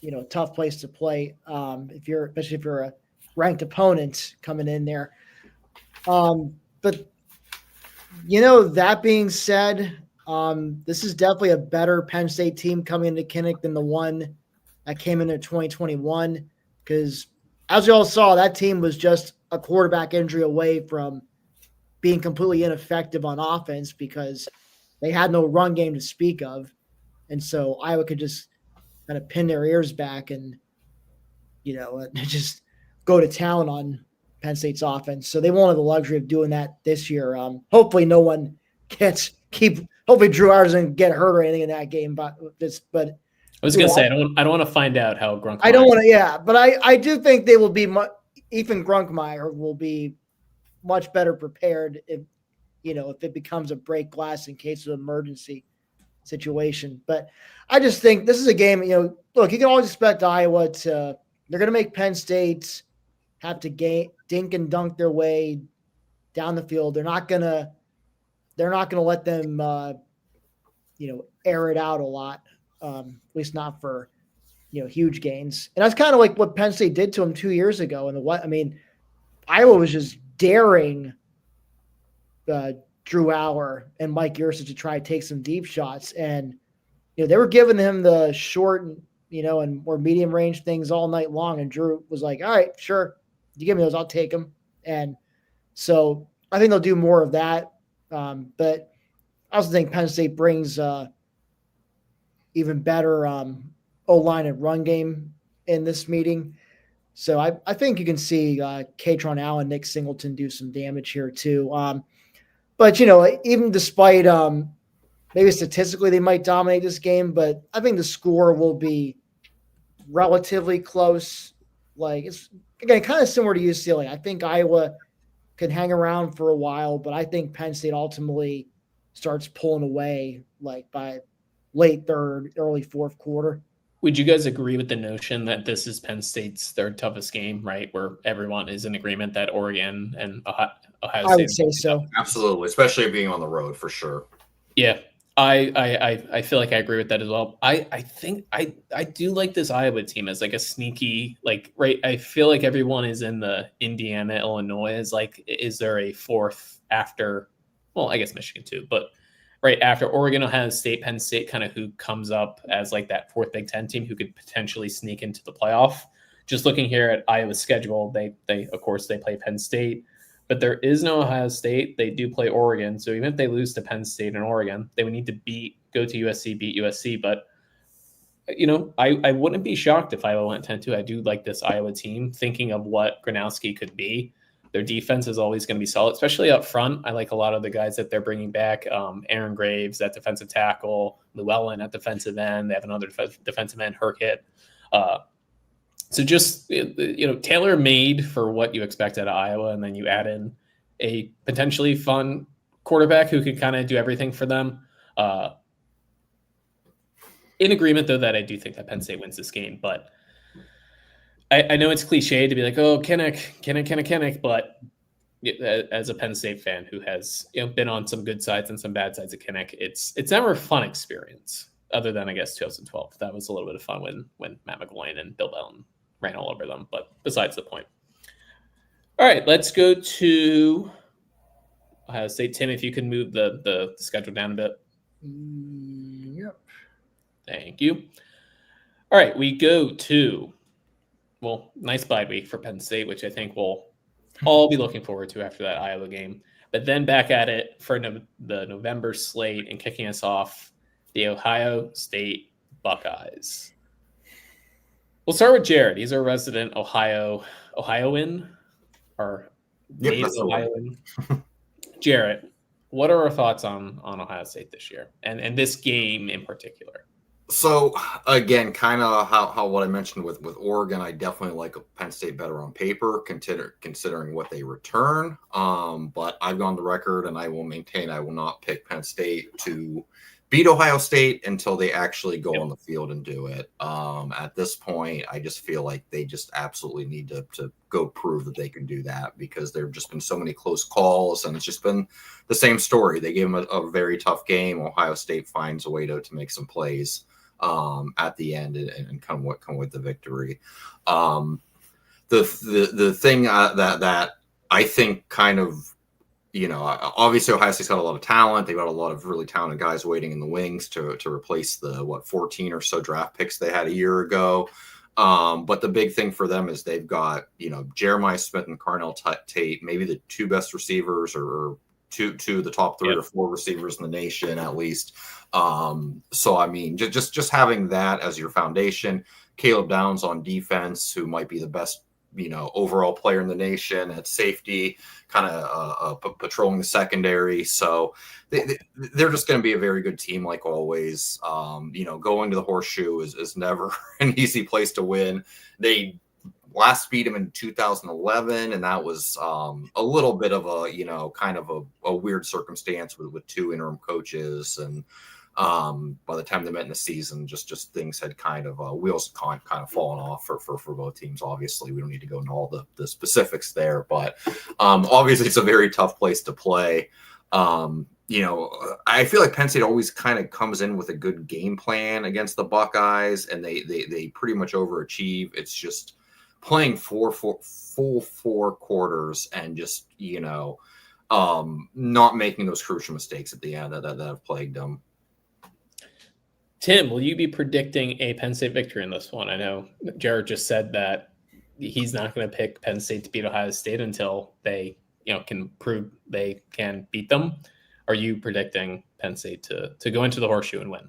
Speaker 2: a tough place to play. Especially if you're a ranked opponent coming in there. But that being said, this is definitely a better Penn State team coming into Kinnick than the one that came into 2021. Because as you all saw, that team was just a quarterback injury away from being completely ineffective on offense because they had no run game to speak of. And so Iowa could just kind of pin their ears back and, just go to town on Penn State's offense. So they won't have the luxury of doing that this year. Hopefully no one hopefully Drew Howard doesn't get hurt or anything in that game. But I
Speaker 1: was going to say, I don't want to find out how Grunkmeyer.
Speaker 2: I don't want to, yeah. But I do think they will be Ethan Grunkmeyer will be much better prepared if it becomes a break glass in case of emergency situation. But I just think this is a game, look, you can always expect Iowa they're going to make Penn State have to dink and dunk their way down the field. They're not going to let them, air it out a lot. At least not for, huge gains. And that's kind of like what Penn State did to them 2 years ago. Iowa was just daring Drew Howard and Mike Yurcich to try to take some deep shots. And, they were giving him the short, and more medium range things all night long. And Drew was like, all right, sure. You give me those, I'll take them. And so I think they'll do more of that. But I also think Penn State brings even better O-line and run game in this meeting. So I think you can see Katron Allen, Nick Singleton do some damage here too. But, even despite maybe statistically they might dominate this game, but I think the score will be relatively close. Like, it's, again, kind of similar to UCLA. I think Iowa can hang around for a while, but I think Penn State ultimately starts pulling away like by late third, early fourth quarter.
Speaker 1: Would you guys agree with the notion that this is Penn State's third toughest game, right? Where everyone is in agreement that Oregon and Ohio State.
Speaker 2: I would say so.
Speaker 3: Absolutely, especially being on the road for sure.
Speaker 1: Yeah, I feel like I agree with that as well. I think I do like this Iowa team as like a sneaky, like, right. I feel like everyone is in the Indiana, Illinois is like, is there a fourth after? Well, I guess Michigan too, but right after Oregon, Ohio State, Penn State, kind of who comes up as like that fourth Big Ten team who could potentially sneak into the playoff. Just looking here at Iowa's schedule, they of course they play Penn State, but there is no Ohio State. They do play Oregon, so even if they lose to Penn State and Oregon, they would need to go to USC, beat USC. But I wouldn't be shocked if Iowa went 10-2. I do like this Iowa team. Thinking of what Gronowski could be. Their defense is always going to be solid, especially up front. I like a lot of the guys that they're bringing back. Aaron Graves at defensive tackle, Llewellyn at defensive end. They have another defensive end, Herkett. So just, tailor-made for what you expect out of Iowa, and then you add in a potentially fun quarterback who could kind of do everything for them. In agreement, though, that I do think that Penn State wins this game, but I know it's cliche to be like, oh, Kinnick, but as a Penn State fan who has been on some good sides and some bad sides of Kinnick, it's never a fun experience. Other than I guess 2012, that was a little bit of fun when Matt McGloin and Bill Bellin ran all over them. But besides the point. All right, let's go to Ohio State. Tim, if you can move the schedule down a bit.
Speaker 2: Yep.
Speaker 1: Thank you. All right, we go to, nice bye week for Penn State, which I think we'll all be looking forward to after that Iowa game. But then back at it for the November slate and kicking us off, the Ohio State Buckeyes. We'll start with Jared. He's our resident Ohioan, or native Ohioan. Jared, what are our thoughts on Ohio State this year and this game in particular?
Speaker 3: So again, kind of how what I mentioned with Oregon, I definitely like Penn State better on paper, considering what they return. But I've gone to record, and I will maintain I will not pick Penn State to beat Ohio State until they actually go on the field and do it. At this point, I just feel like they just absolutely need to go prove that they can do that, because there have just been so many close calls, and it's just been the same story. They gave them a very tough game. Ohio State finds a way to make some plays at the end and come with the victory. The thing that I think kind of, obviously Ohio State's got a lot of talent. They've got a lot of really talented guys waiting in the wings to replace the 14 or so draft picks they had a year ago. But the big thing for them is they've got, Jeremiah Smith and Carnell Tate, maybe the two best receivers, or two of the top three or four receivers in the nation, at least. So, I mean, just having that as your foundation, Caleb Downs on defense, who might be the best, overall player in the nation at safety, kind of patrolling the secondary. So they're just going to be a very good team, like always. Going to the Horseshoe is never an easy place to win. They last beat him in 2011, and that was a little bit of a, kind of a weird circumstance with two interim coaches. And by the time they met in the season, just things had kind of wheels kind of fallen off for both teams. Obviously, we don't need to go into all the specifics there, but obviously it's a very tough place to play. I feel like Penn State always kind of comes in with a good game plan against the Buckeyes, and they pretty much overachieve. It's just playing full four quarters and just not making those crucial mistakes at the end that have plagued them.
Speaker 1: Tim, will you be predicting a Penn State victory in this one? I know Jared just said that he's not going to pick Penn State to beat Ohio State until they, can prove they can beat them. Are you predicting Penn State to go into the Horseshoe and win?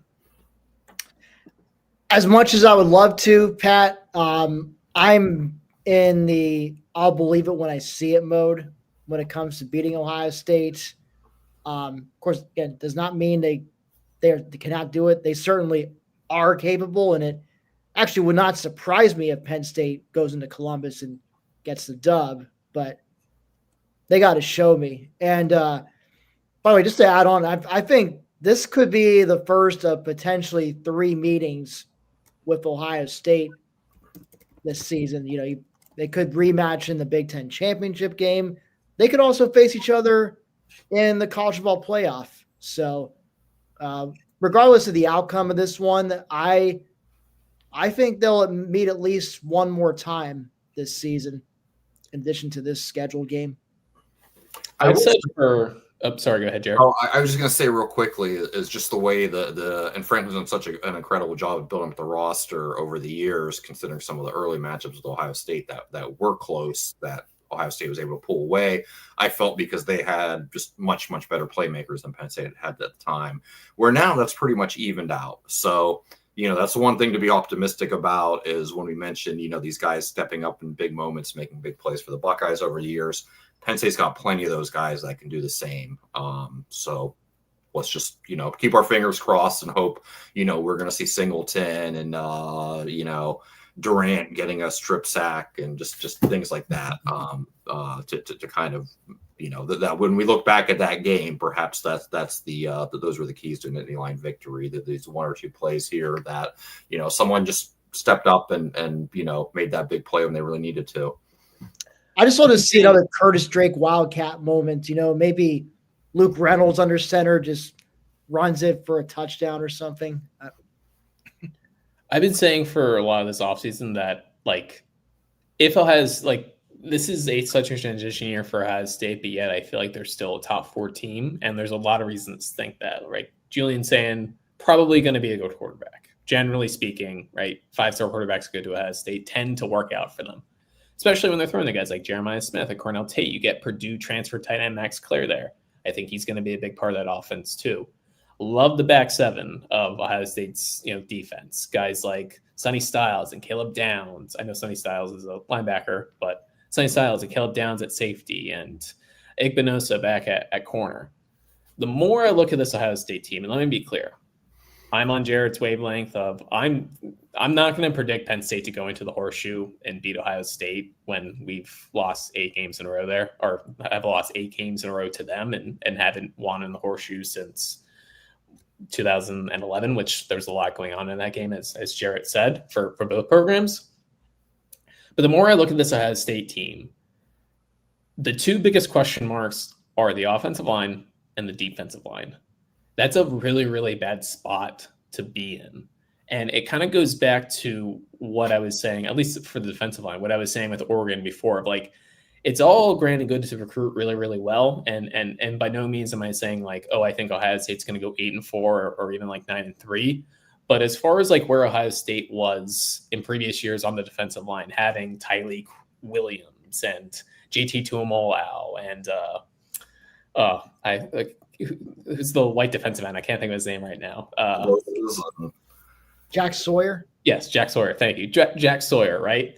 Speaker 2: As much as I would love to, Pat, I'm in the I'll believe it when I see it mode when it comes to beating Ohio State. Of course, again, does not mean they cannot do it. They certainly are capable, and it actually would not surprise me if Penn State goes into Columbus and gets the dub, but they got to show me. And by the way, just to add on, I think this could be the first of potentially 3 meetings with Ohio State this season. They could rematch in the Big Ten championship game. They could also face each other in the college football playoff. So regardless of the outcome of this one, I think they'll meet at least one more time this season in addition to this scheduled game.
Speaker 1: Sorry, go ahead, Jared.
Speaker 3: Oh, I was just going to say real quickly is just the way and Frank has done such an incredible job of building up the roster over the years, considering some of the early matchups with Ohio State that were close, that Ohio State was able to pull away. I felt because they had just much, much better playmakers than Penn State had at the time, where now that's pretty much evened out. So, that's one thing to be optimistic about is when we mentioned, these guys stepping up in big moments, making big plays for the Buckeyes over the years. Penn State's got plenty of those guys that can do the same. So let's just, keep our fingers crossed and hope, we're going to see Singleton and, Durant getting a strip sack and just things like that to kind of that when we look back at that game, perhaps that's those were the keys to an Nittany Lion victory. That these one or two plays here that someone just stepped up and made that big play when they really needed to.
Speaker 2: I just want to see another Curtis Drake Wildcat moment. Maybe Luke Reynolds under center just runs it for a touchdown or something.
Speaker 1: I've been saying for a lot of this offseason that if has this is such a transition year for Ohio State, but yet I feel like they're still a top 4 team, and there's a lot of reasons to think that. Right, Julian saying probably going to be a good quarterback. Generally speaking, right, 5-star quarterbacks go to Ohio State tend to work out for them, especially when they're throwing the guys like Jeremiah Smith and Cornell Tate. You get Purdue transfer tight end Max Clare there. I think he's going to be a big part of that offense too. Love the back seven of Ohio State's defense. Guys like Sonny Styles and Caleb Downs. I know Sonny Styles is a linebacker, but Sonny Styles and Caleb Downs at safety and Igbinosa back at corner. The more I look at this Ohio State team, and let me be clear, I'm on Jarrett's wavelength of I'm not going to predict Penn State to go into the horseshoe and beat Ohio State when we've lost 8 games in a row there, or have lost 8 games in a row to them and haven't won in the horseshoe since 2011, which there's a lot going on in that game, as Jarrett said, for both programs. But the more I look at this Ohio State team, the 2 biggest question marks are the offensive line and the defensive line. That's a really, really bad spot to be in. And it kind of goes back to what I was saying, at least for the defensive line, what I was saying with Oregon before, it's all grand and good to recruit really, really well. And by no means am I saying I think Ohio State's going to go 8-4 or even 9-3. But as far as where Ohio State was in previous years on the defensive line, having Tyleik Williams and JT Tuimoloau and who's the white defensive end? I can't think of his name right now.
Speaker 2: Jack Sawyer.
Speaker 1: Yes, Jack Sawyer. Thank you, Jack Sawyer. Right.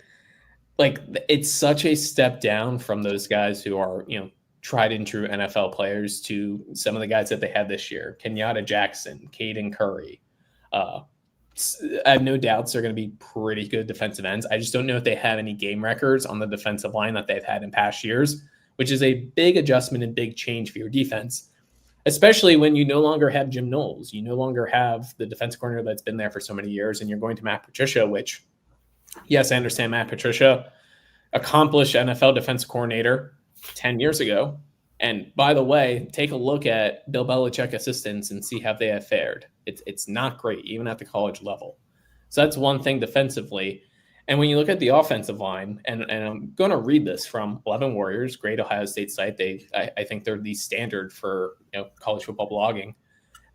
Speaker 1: It's such a step down from those guys who are, tried and true NFL players to some of the guys that they had this year. Kenyatta Jackson, Caden Curry. I have no doubts they're going to be pretty good defensive ends. I just don't know if they have any game records on the defensive line that they've had in past years, which is a big adjustment and big change for your defense, especially when you no longer have Jim Knowles. You no longer have the defensive coordinator that's been there for so many years, and you're going to Matt Patricia, which, yes, I understand Matt Patricia, accomplished NFL defensive coordinator 10 years ago. And by the way, take a look at Bill Belichick assistants and see how they have fared. It's not great, even at the college level. So that's one thing defensively. And when you look at the offensive line, and I'm going to read this from 11 Warriors, great Ohio State site. I think they're the standard for college football blogging.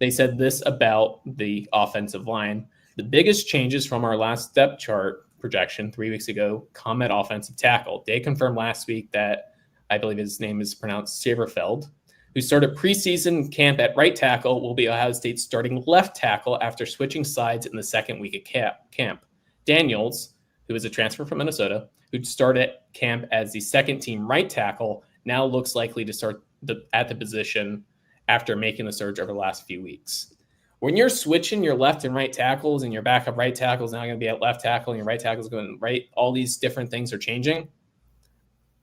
Speaker 1: They said this about the offensive line: the biggest changes from our last depth chart projection 3 weeks ago come at offensive tackle. They confirmed last week that, I believe his name is pronounced Saberfeld, who started preseason camp at right tackle, will be Ohio State's starting left tackle after switching sides in the second week of camp. Daniels, who is a transfer from Minnesota, who started camp as the second team right tackle, now looks likely to start at the position after making the surge over the last few weeks. When you're switching your left and right tackles and your backup right tackle is now going to be at left tackle and your right tackle is going right, all these different things are changing.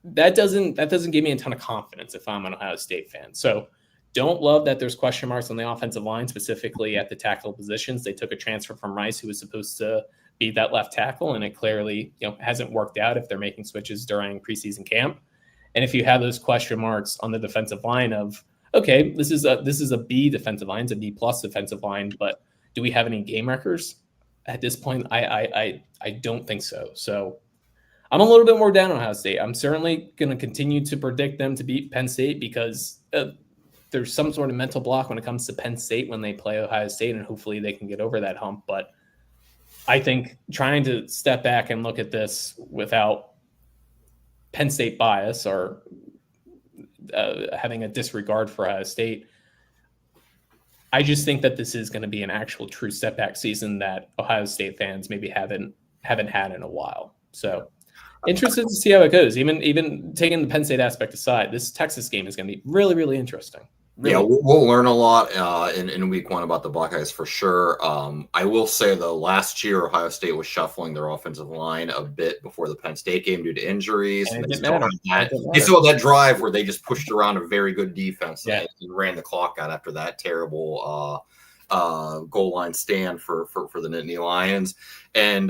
Speaker 1: That doesn't give me a ton of confidence if I'm an Ohio State fan. So don't love that there's question marks on the offensive line, specifically at the tackle positions. They took a transfer from Rice who was supposed to be that left tackle, and it clearly hasn't worked out if they're making switches during preseason camp. And if you have those question marks on the defensive line of, okay, this is a B defensive line, it's a B plus defensive line, but do we have any game records? At this point, I don't think so. So I'm a little bit more down on Ohio State. I'm certainly going to continue to predict them to beat Penn State because there's some sort of mental block when it comes to Penn State when they play Ohio State, and hopefully they can get over that hump. But I think trying to step back and look at this without Penn State bias or having a disregard for Ohio State, I just think that this is going to be an actual true step back season that Ohio State fans maybe haven't had in a while. So interested to see how it goes. Even taking the Penn State aspect aside, this Texas game is going to be really, really interesting. Really,
Speaker 3: Yeah, we'll learn a lot in week one about the Buckeyes for sure. I will say, though, last year Ohio State was shuffling their offensive line a bit before the Penn State game due to injuries,
Speaker 1: and
Speaker 3: and
Speaker 1: it
Speaker 3: they
Speaker 1: didn't
Speaker 3: still
Speaker 1: matter.
Speaker 3: had
Speaker 1: It
Speaker 3: that.
Speaker 1: didn't
Speaker 3: They
Speaker 1: matter.
Speaker 3: still had that drive where they just pushed around a very good defense
Speaker 1: Yeah.
Speaker 3: and ran the clock out after that terrible goal line stand for the Nittany Lions. And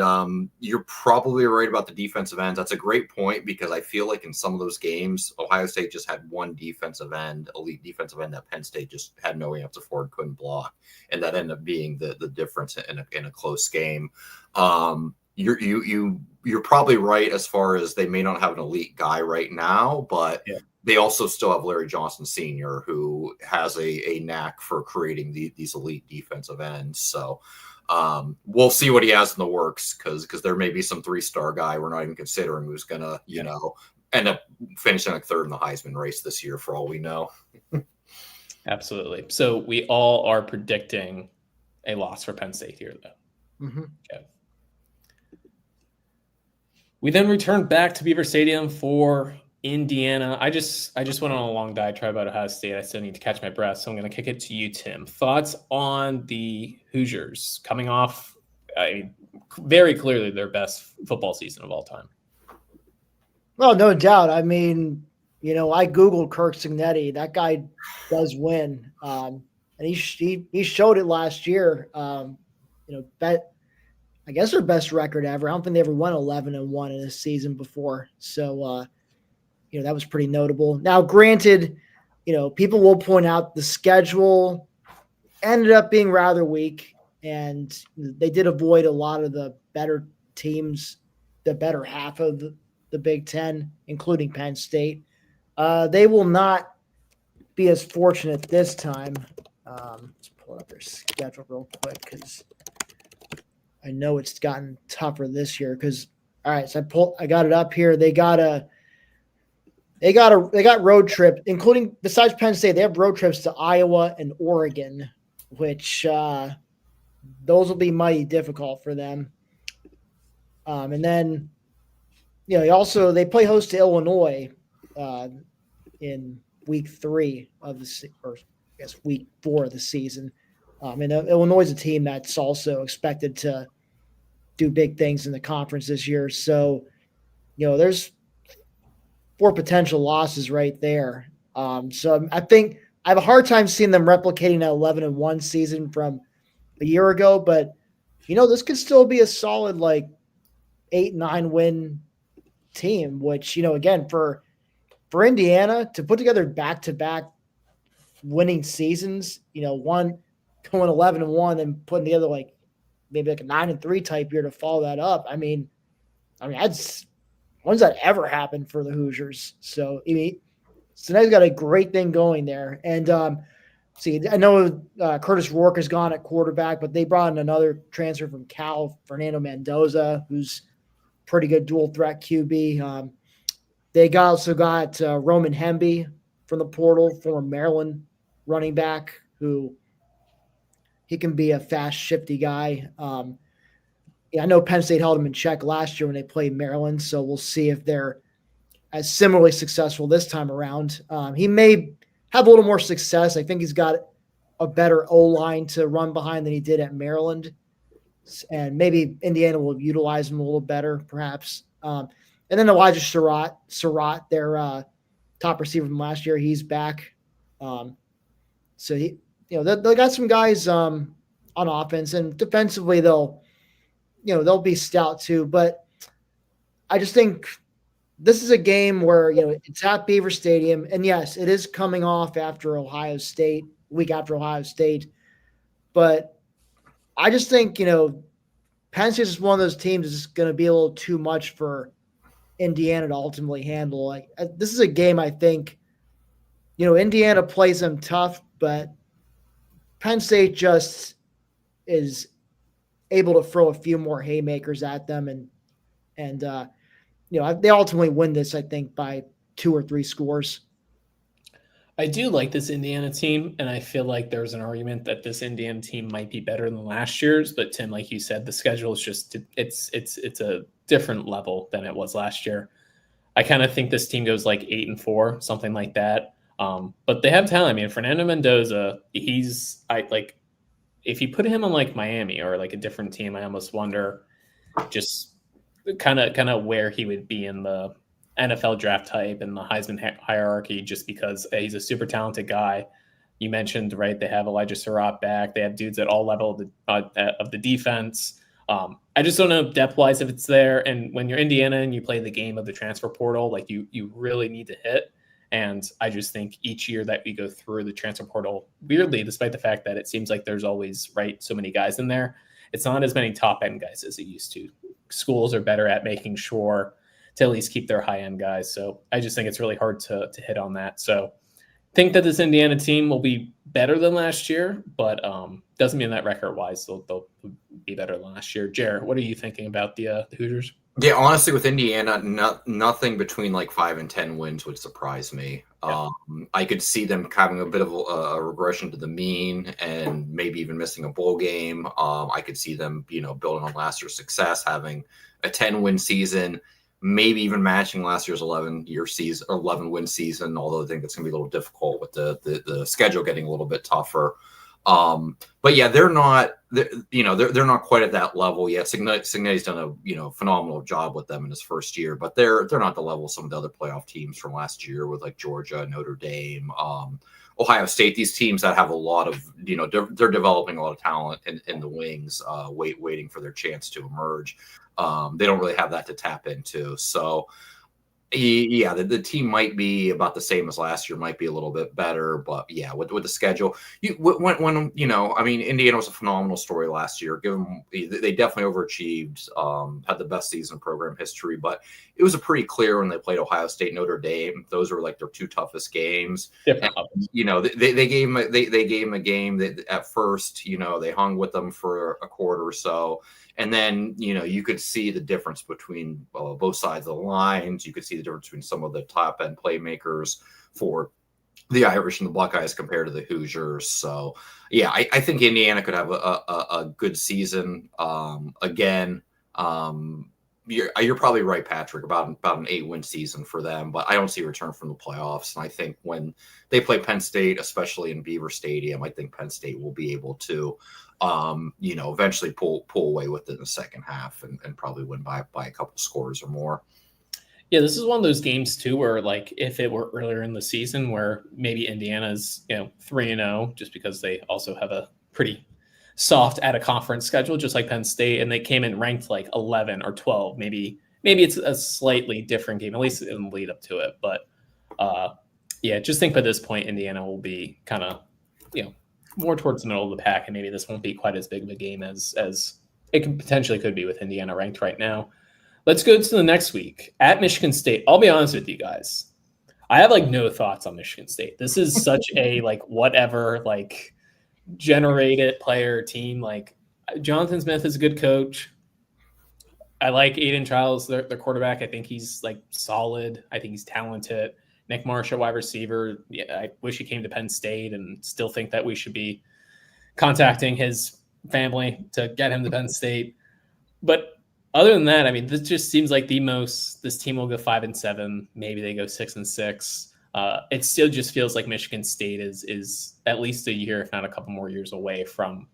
Speaker 3: you're probably right about the defensive ends. That's a great point because I feel like in some of those games, Ohio State just had one defensive end, elite defensive end that Penn State just had no answer for and couldn't block, and that ended up being the difference in a close game. You're probably right as far as they may not have an elite guy right now, but
Speaker 1: Yeah.
Speaker 3: they also still have Larry Johnson Sr., who has a knack for creating these elite defensive ends. So we'll see what he has in the works because there may be some 3-star guy we're not even considering who's going to, end up finishing like third in the Heisman race this year for all we know.
Speaker 1: Absolutely. So we all are predicting a loss for Penn State here, though.
Speaker 2: Mm-hmm.
Speaker 1: Okay. We then returned back to Beaver Stadium for Indiana. I just went on a long diatribe about Ohio State. I still need to catch my breath, so I'm going to kick it to you, Tim. Thoughts on the Hoosiers coming off very clearly their best football season of all time?
Speaker 2: Well, no doubt. I mean, I Googled Kirk Cignetti. That guy does win. And he showed it last year. I guess their best record ever. I don't think they ever won 11-1 in a season before. So, that was pretty notable. Now, granted, people will point out the schedule ended up being rather weak, and they did avoid a lot of the better teams, the better half of the Big Ten, including Penn State. They will not be as fortunate this time. Let's pull up their schedule real quick because I know it's gotten tougher this year. Because so I got it up here. They got road trips, including besides Penn State, they have road trips to Iowa and Oregon, which those will be mighty difficult for them. And then, they play host to Illinois in week 3 of week 4 of the season. And Illinois is a team that's also expected to do big things in the conference this year. So, there's 4 potential losses right there. So I think I have a hard time seeing them replicating that 11-1 season from a year ago, but this could still be a solid 8-9 win team, which, again, for Indiana to put together back-to-back winning seasons, one going 11-1 and putting together maybe a 9-3 type year to follow that up. I mean, that's when's that ever happened for the Hoosiers? So, Cincinnati's got a great thing going there. And I know Curtis Rourke has gone at quarterback, but they brought in another transfer from Cal, Fernando Mendoza, who's pretty good dual threat QB. They also got Roman Hemby from the portal, former Maryland running back, who he can be a fast, shifty guy. I know Penn State held him in check last year when they played Maryland, so we'll see if they're as similarly successful this time around. He may have a little more success. I think he's got a better O-line to run behind than he did at Maryland, and maybe Indiana will utilize him a little better, perhaps. And then Elijah Surratt, their top receiver from last year, he's back. So they got some guys on offense, and defensively they'll be stout too. But I just think this is a game where, it's at Beaver Stadium, and yes, it is coming off after week after Ohio State. But I just think, Penn State is one of those teams that's going to be a little too much for Indiana to ultimately handle. This is a game I think, Indiana plays them tough, but Penn State just is able to throw a few more haymakers at them, and they ultimately win this, I think, by 2 or 3 scores.
Speaker 1: I do like this Indiana team, and I feel like there's an argument that this Indiana team might be better than last year's. But Tim, like you said, the schedule is just it's a different level than it was last year. I kind of think this team goes 8-4, something like that. But they have talent. I mean, Fernando Mendoza, if you put him on like Miami or like a different team, I almost wonder just kind of where he would be in the NFL draft type and the Heisman hierarchy, just because he's a super talented guy. You mentioned, right, they have Elijah Surratt back. They have dudes at all level of the defense. I just don't know depth-wise if it's there. And when you're Indiana and you play the game of the transfer portal, like you really need to hit. And I just think each year that we go through the transfer portal, weirdly, despite the fact that it seems like there's always, right, so many guys in there, it's not as many top-end guys as it used to. Schools are better at making sure to at least keep their high-end guys. So I just think it's really hard to hit on that. So think that this Indiana team will be better than last year, but doesn't mean that record-wise they'll be better than last year. Jared, what are you thinking about the Hoosiers?
Speaker 3: Yeah, honestly, with Indiana, nothing between like 5 and 10 wins would surprise me.
Speaker 1: Yeah.
Speaker 3: I could see them having a bit of a regression to the mean and maybe even missing a bowl game. I could see them, building on last year's success, having a 10-win season, maybe even matching last year's 11-win season. Although I think it's going to be a little difficult with the schedule getting a little bit tougher. But yeah, they're not quite at that level yet. Signetti's done a phenomenal job with them in his first year, but they're not the level of some of the other playoff teams from last year with like Georgia, Notre Dame, Ohio State. These teams that have a lot of they're developing a lot of talent in the wings, waiting for their chance to emerge. They don't really have that to tap into. So yeah, the team might be about the same as last year, might be a little bit better, but yeah, with the schedule, Indiana was a phenomenal story last year. They definitely overachieved, had the best season in program history, but it was a pretty clear when they played Ohio State, Notre Dame. Those were like their two toughest games. They gave them a game that at first, they hung with them for a quarter or so. And then, you could see the difference between both sides of the lines. You could see the difference between some of the top end playmakers for the Irish and the Buckeyes compared to the Hoosiers. So, yeah, I think Indiana could have a good season. Again, you're probably right, Patrick, about an 8-win season for them, but I don't see a return from the playoffs. And I think when they play Penn State, especially in Beaver Stadium, I think Penn State will be able to eventually pull away with it in the second half and probably win by a couple scores or more.
Speaker 1: Yeah, this is one of those games too where, like, if it were earlier in the season where maybe Indiana's 3-0, just because they also have a pretty soft at a conference schedule, just like Penn State, and they came in ranked like 11 or 12. Maybe it's a slightly different game, at least in the lead up to it. But yeah, just think by this point, Indiana will be kind of more towards the middle of the pack, and maybe this won't be quite as big of a game as it potentially could be with Indiana ranked right now. Let's go to the next week at Michigan State. I'll be honest with you guys. I have like no thoughts on Michigan State. This is such a whatever generated player team. Jonathan Smith is a good coach. I like Aiden Childs, their quarterback. I think he's solid. I think he's talented. Nick Marshall, wide receiver. Yeah, I wish he came to Penn State, and still think that we should be contacting his family to get him to Penn State. But other than that, this just seems like this team will go 5-7. Maybe they go 6-6. It still just feels like Michigan State is at least a year, if not a couple more years away from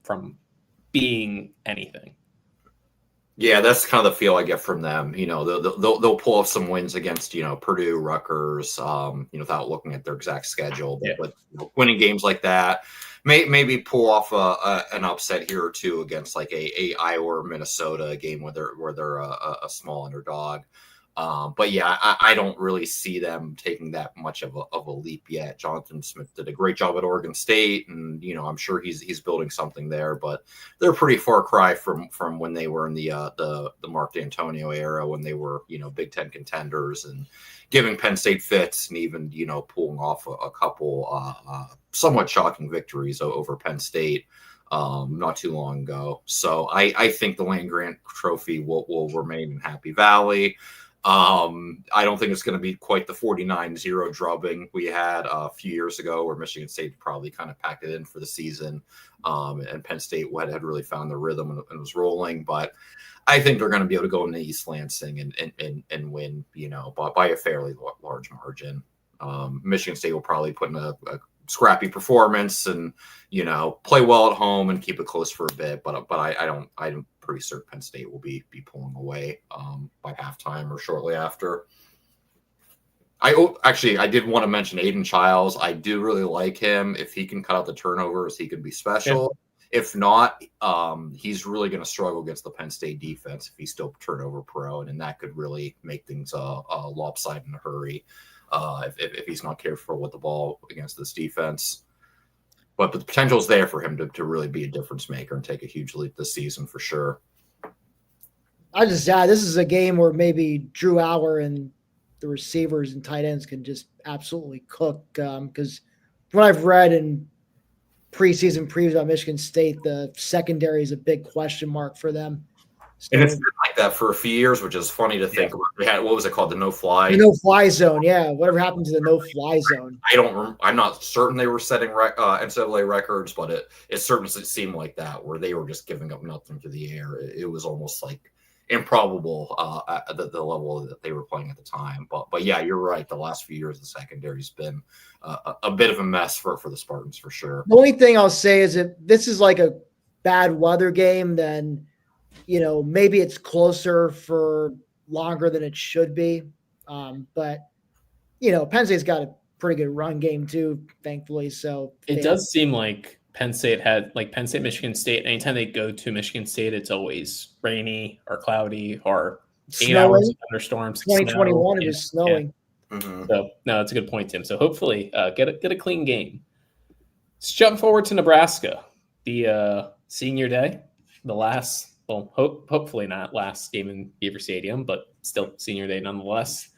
Speaker 1: being anything.
Speaker 3: Yeah, that's kind of the feel I get from them. They'll pull off some wins against, Purdue, Rutgers, without looking at their exact schedule.
Speaker 1: Yeah.
Speaker 3: But winning games like that, maybe pull off an upset here or two against like a Iowa or Minnesota game where they're a small underdog. But yeah, I don't really see them taking that much of a leap yet. Jonathan Smith did a great job at Oregon State, and I'm sure he's building something there. But they're pretty far cry from when they were in the Mark D'Antonio era, when they were Big Ten contenders and giving Penn State fits, and even pulling off a couple somewhat shocking victories over Penn State not too long ago. So I think the Land Grant Trophy will remain in Happy Valley. I don't think it's going to be quite the 49-0 drubbing we had a few years ago, where Michigan State probably kind of packed it in for the season, and Penn State had really found the rhythm and was rolling. But I think they're going to be able to go into East Lansing and win, by a fairly large margin. Michigan State will probably put in a scrappy performance and, play well at home and keep it close for a bit. But I'm pretty certain Penn State will be pulling away by halftime or shortly after. I did want to mention Aiden Childs. I do really like him. If he can cut out the turnovers, he could be special. Yeah. If not, he's really going to struggle against the Penn State defense if he's still turnover prone, and that could really make things lopsided in a hurry if he's not careful with the ball against this defense. But the potential is there for him to really be a difference maker and take a huge leap this season for sure.
Speaker 2: This is a game where maybe Drew Aller and the receivers and tight ends can just absolutely cook. Because what I've read in preseason previews about Michigan State, the secondary is a big question mark for them. So,
Speaker 3: and it's been like that for a few years, which is funny to think about. They had, what was it called? The no-fly?
Speaker 2: The no-fly zone, yeah. Whatever happened to the no-fly zone?
Speaker 3: I'm not certain they were setting NCAA records, but it certainly seemed like that, where they were just giving up nothing to the air. It was almost like improbable at the level that they were playing at the time. But yeah, you're right. The last few years, the secondary's been a bit of a mess for the Spartans for sure.
Speaker 2: The only thing I'll say is if this is like a bad weather game, then maybe it's closer for longer than it should be. But Penn State's got a pretty good run game too, thankfully. So
Speaker 1: it does seem like Penn State, Michigan State, anytime they go to Michigan State, it's always rainy or cloudy or 8 hours of thunderstorms.
Speaker 2: 2021, it was snowing.
Speaker 1: Yeah. Mm-hmm. So, no, that's a good point, Tim. So hopefully get a clean game. Let's jump forward to Nebraska. The senior day, the last, well, hopefully not last game in Beaver Stadium, but still senior day nonetheless.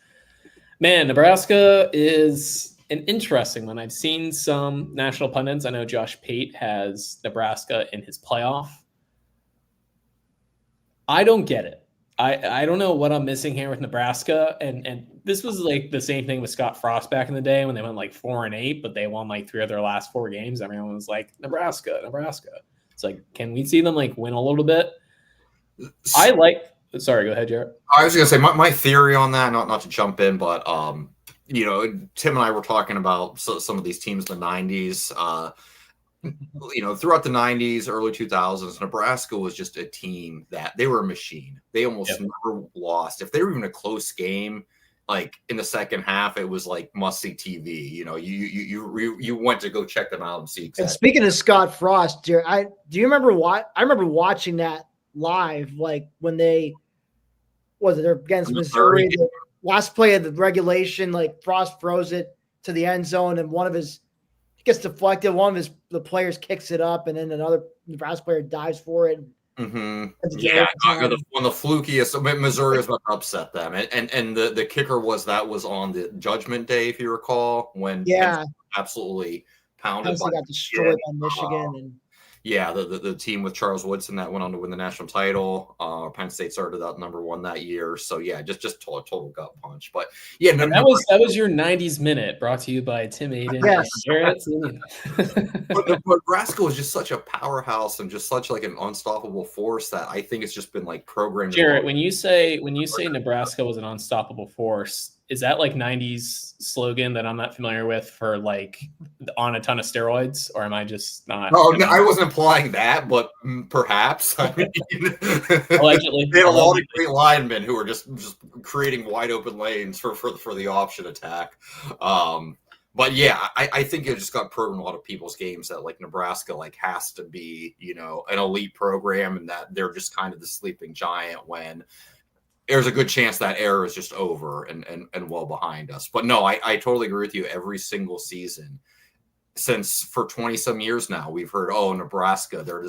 Speaker 1: Man, Nebraska is an interesting one. I've seen some national pundits. I know Josh Pate has Nebraska in his playoff. I don't get it. I don't know what I'm missing here with Nebraska. And this was like the same thing with Scott Frost back in the day when they went like 4-8, but they won like 3 of their last 4 games. Everyone was like, Nebraska. It's like, can we see them like win a little bit? Sorry, go ahead, Jarrett.
Speaker 3: I was going to say my theory on that, not to jump in, but Tim and I were talking about some of these teams in the 90s. Throughout the 90s, early 2000s, Nebraska was just a team that they were a machine. They almost never lost. If they were even a close game, like in the second half, it was like must-see TV. You went to go check them out and see. Exactly.
Speaker 2: And speaking of Scott Frost, do you remember what? I remember watching that live, like when they're against Missouri, the last play of the regulation, like Frost throws it to the end zone and gets deflected. One of the players kicks it up, and then another Nebraska player dives for it.
Speaker 3: Mm-hmm. Yeah, on the flukiest. Missouri was about to upset them, and the kicker was on the Judgment Day, if you recall, when absolutely pounded.
Speaker 2: Penn got destroyed by Michigan, and
Speaker 3: the team with Charles Woodson that went on to win the national title. Penn State started out number 1 that year. So just total gut punch. But
Speaker 1: that was your 90s minute brought to you by Tim Aiden.
Speaker 2: Yes.
Speaker 3: But Nebraska was just such a powerhouse and just such like an unstoppable force that I think it's just been like programmed.
Speaker 1: Jarrett, when you say Nebraska was an unstoppable force, is that like 90s slogan that I'm not familiar with for like on a ton of steroids, or am I just not?
Speaker 3: No, I wasn't implying that, but perhaps. I mean,
Speaker 1: allegedly,
Speaker 3: they had a lot of great linemen who were just creating wide open lanes for the option attack. But yeah, I think it just got proven in a lot of people's games that like Nebraska like has to be an elite program, and that they're just kind of the sleeping giant when there's a good chance that era is just over and well behind us. But no, I totally agree with you. Every single season since for 20 some years now, we've heard, Nebraska, they're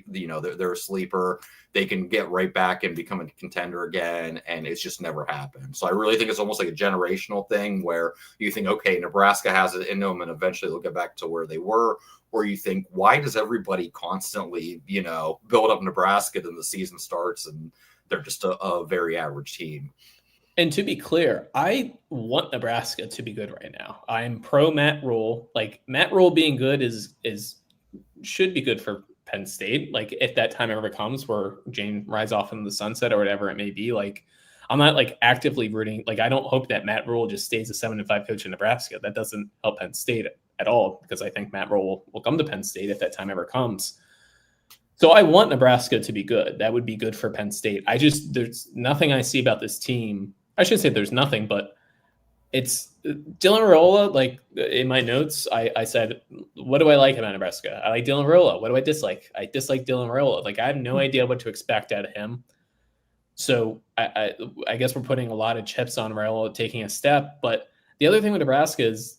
Speaker 3: they're a sleeper. They can get right back and become a contender again. And it's just never happened. So I really think it's almost like a generational thing where you think, okay, Nebraska has it in them and eventually they'll get back to where they were. Or you think, why does everybody constantly, build up Nebraska, then the season starts and they're just a very average team.
Speaker 1: And to be clear, I want Nebraska to be good right now. I'm pro Matt Rule. Like Matt Rule being good should be good for Penn State. Like if that time ever comes where Jane rides off into the sunset or whatever it may be, like I'm not like actively rooting. Like, I don't hope that Matt Rule just stays a 7-5 coach in Nebraska. That doesn't help Penn State at all, because I think Matt Rule will come to Penn State if that time ever comes. So I want Nebraska to be good. That would be good for Penn State. There's nothing I see about this team. I shouldn't say there's nothing, but it's Dylan Raiola. Like, in my notes, I said, what do I like about Nebraska? I like Dylan Raiola. What do I dislike? I dislike Dylan Raiola. Like, I have no idea what to expect out of him. So I guess we're putting a lot of chips on Raiola taking a step. But the other thing with Nebraska is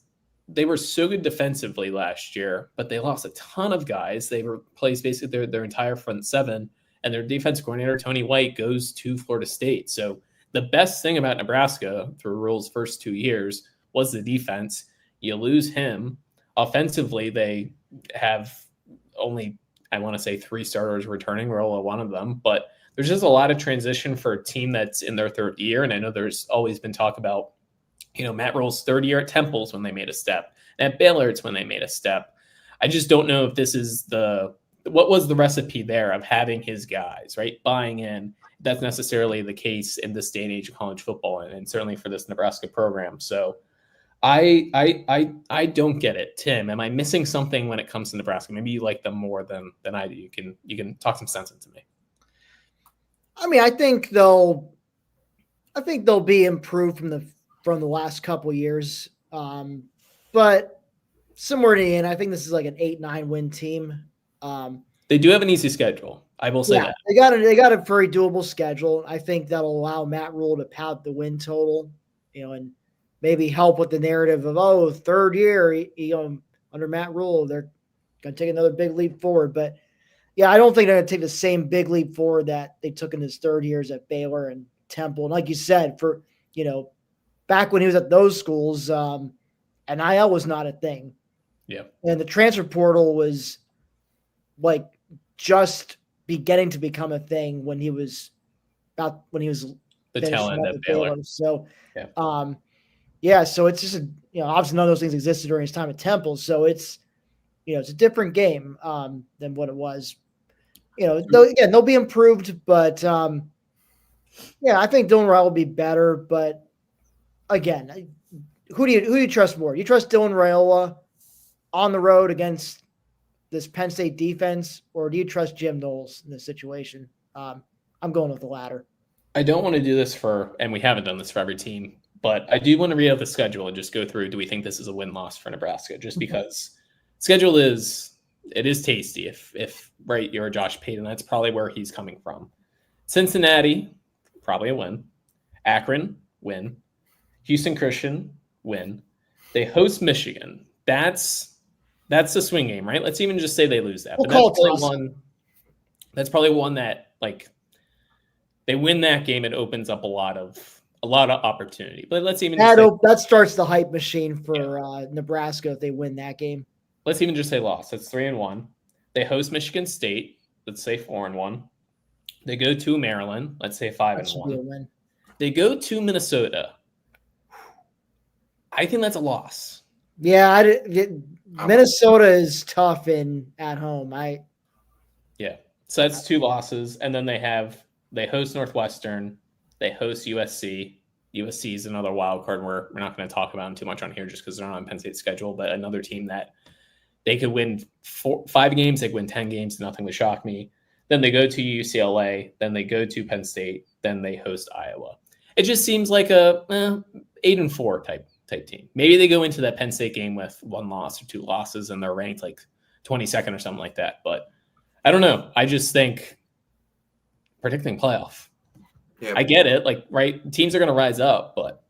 Speaker 1: they were so good defensively last year, but they lost a ton of guys. They replaced basically their entire front seven, and their defense coordinator, Tony White, goes to Florida State. So the best thing about Nebraska through Rule's first 2 years was the defense. You lose him. Offensively, they have only, I want to say, 3 starters returning, Raiola one of them, but there's just a lot of transition for a team that's in their 3rd year. And I know there's always been talk about, Matt Rule's 3rd year at Temple's when they made a step. And at Baylor, it's when they made a step. I just don't know if this is what was the recipe there of having his guys, right? Buying in. That's necessarily the case in this day and age of college football, and certainly for this Nebraska program. So I don't get it. Tim, am I missing something when it comes to Nebraska? Maybe you like them more than I do. You can talk some sense into me.
Speaker 2: I mean, I think they'll be improved from the last couple of years. But somewhere in the end, I think this is like an 8-9 win team.
Speaker 1: They do have an easy schedule. I will say that.
Speaker 2: They got a very doable schedule. I think that'll allow Matt Rule to pad the win total, and maybe help with the narrative of, 3rd year, under Matt Rule, they're going to take another big leap forward. But yeah, I don't think they're going to take the same big leap forward that they took in his 3rd years at Baylor and Temple. And like you said, for, back when he was at those schools, NIL was not a thing.
Speaker 1: Yeah.
Speaker 2: And the transfer portal was like just beginning to become a thing when he was the tail end at Baylor. So, so it's just obviously none of those things existed during his time at Temple. So it's it's a different game than what it was. They'll be improved, but I think Dylan Raiola will be better. But again, who do you trust more? You trust Dylan Raiola on the road against this Penn State defense, or do you trust Jim Knowles in this situation? I'm going with the latter.
Speaker 1: I don't want to do this and we haven't done this for every team, but I do want to read out the schedule and just go through, do we think this is a win-loss for Nebraska? Just because schedule is tasty. If right, you're Josh Payton, that's probably where he's coming from. Cincinnati, probably a win. Akron, win. Houston Christian, win. They host Michigan. That's the swing game, right? Let's even just say they lose that. But that's probably one that, like, they win that game, it opens up a lot of opportunity. But let's even
Speaker 2: that starts the hype machine for Nebraska if they win that game.
Speaker 1: Let's even just say loss. That's 3-1. They host Michigan State. Let's say 4-1. They go to Maryland. Let's say 5-1. They go to Minnesota. I think that's a loss.
Speaker 2: Yeah, Minnesota is tough at home.
Speaker 1: So that's 2 losses, and then they host Northwestern, they host USC. USC is another wild card we're not going to talk about them too much on here just because they're not on Penn State's schedule, but another team that they could win 5 games, they could win 10 games, nothing would shock me. Then they go to UCLA, then they go to Penn State, then they host Iowa. It just seems like a 8-4 type team. Maybe they go into that Penn State game with 1 loss or 2 losses and they're ranked like 22nd or something like that. But I don't know. I just think predicting playoff. Yeah. I get it. Like, right, teams are going to rise up, but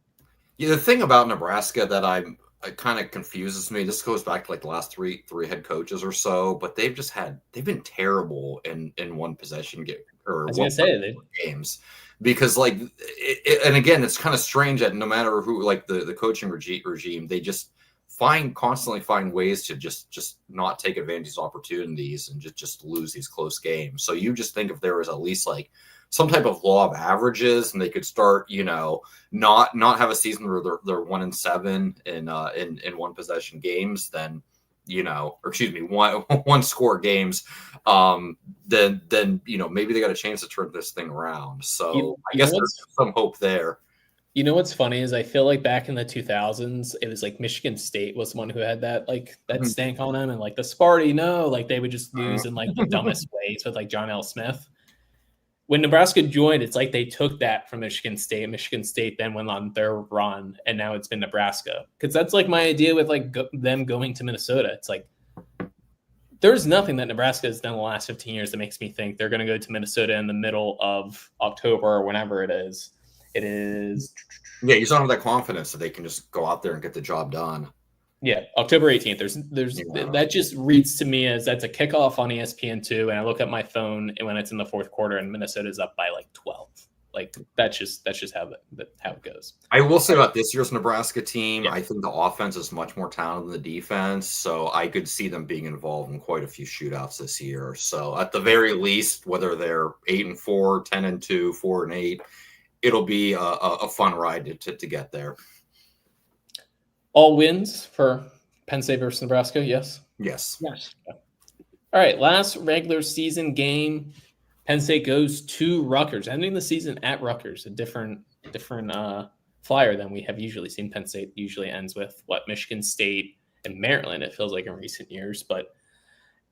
Speaker 3: the thing about Nebraska that it kind of confuses me. This goes back to like the last three head coaches or so, but they've been terrible in one possession games. Because and again, it's kind of strange that no matter who, like the coaching regime, they just constantly find ways to just not take advantage of opportunities and just lose these close games. So you just think if there was at least like some type of law of averages and they could start, not have a season where they're 1-7 in one possession games, then or excuse me, one score games, then maybe they got a chance to turn this thing around. So I guess there's some hope there.
Speaker 1: You know what's funny is I feel like back in the 2000s, it was like Michigan State was the one who had that stank on them, and like the Sparty, they would just lose in like the dumbest ways with like John L. Smith. When Nebraska joined, it's like they took that from Michigan State. Michigan State then went on their run, and now it's been Nebraska. Because that's like my idea with like them going to Minnesota. It's like there's nothing that Nebraska has done in the last 15 years that makes me think they're going to go to Minnesota in the middle of October or whenever it is. It is.
Speaker 3: Yeah, you don't have that confidence that they can just go out there and get the job done.
Speaker 1: Yeah, October 18th. There's that just reads to me as that's a kickoff on ESPN2, and I look at my phone and when it's in the fourth quarter and Minnesota's up by like 12. Like that's just how it goes.
Speaker 3: I will say about this year's Nebraska team, I think the offense is much more talented than the defense, so I could see them being involved in quite a few shootouts this year. So at the very least, whether they're 8-4, 10-2, 4-8. It'll be a fun ride to get there.
Speaker 1: All wins for Penn State versus Nebraska, yes?
Speaker 3: Yes.
Speaker 1: All right, last regular season game, Penn State goes to Rutgers, ending the season at Rutgers, a different flyer than we have usually seen. Penn State usually ends with, Michigan State and Maryland, it feels like in recent years. But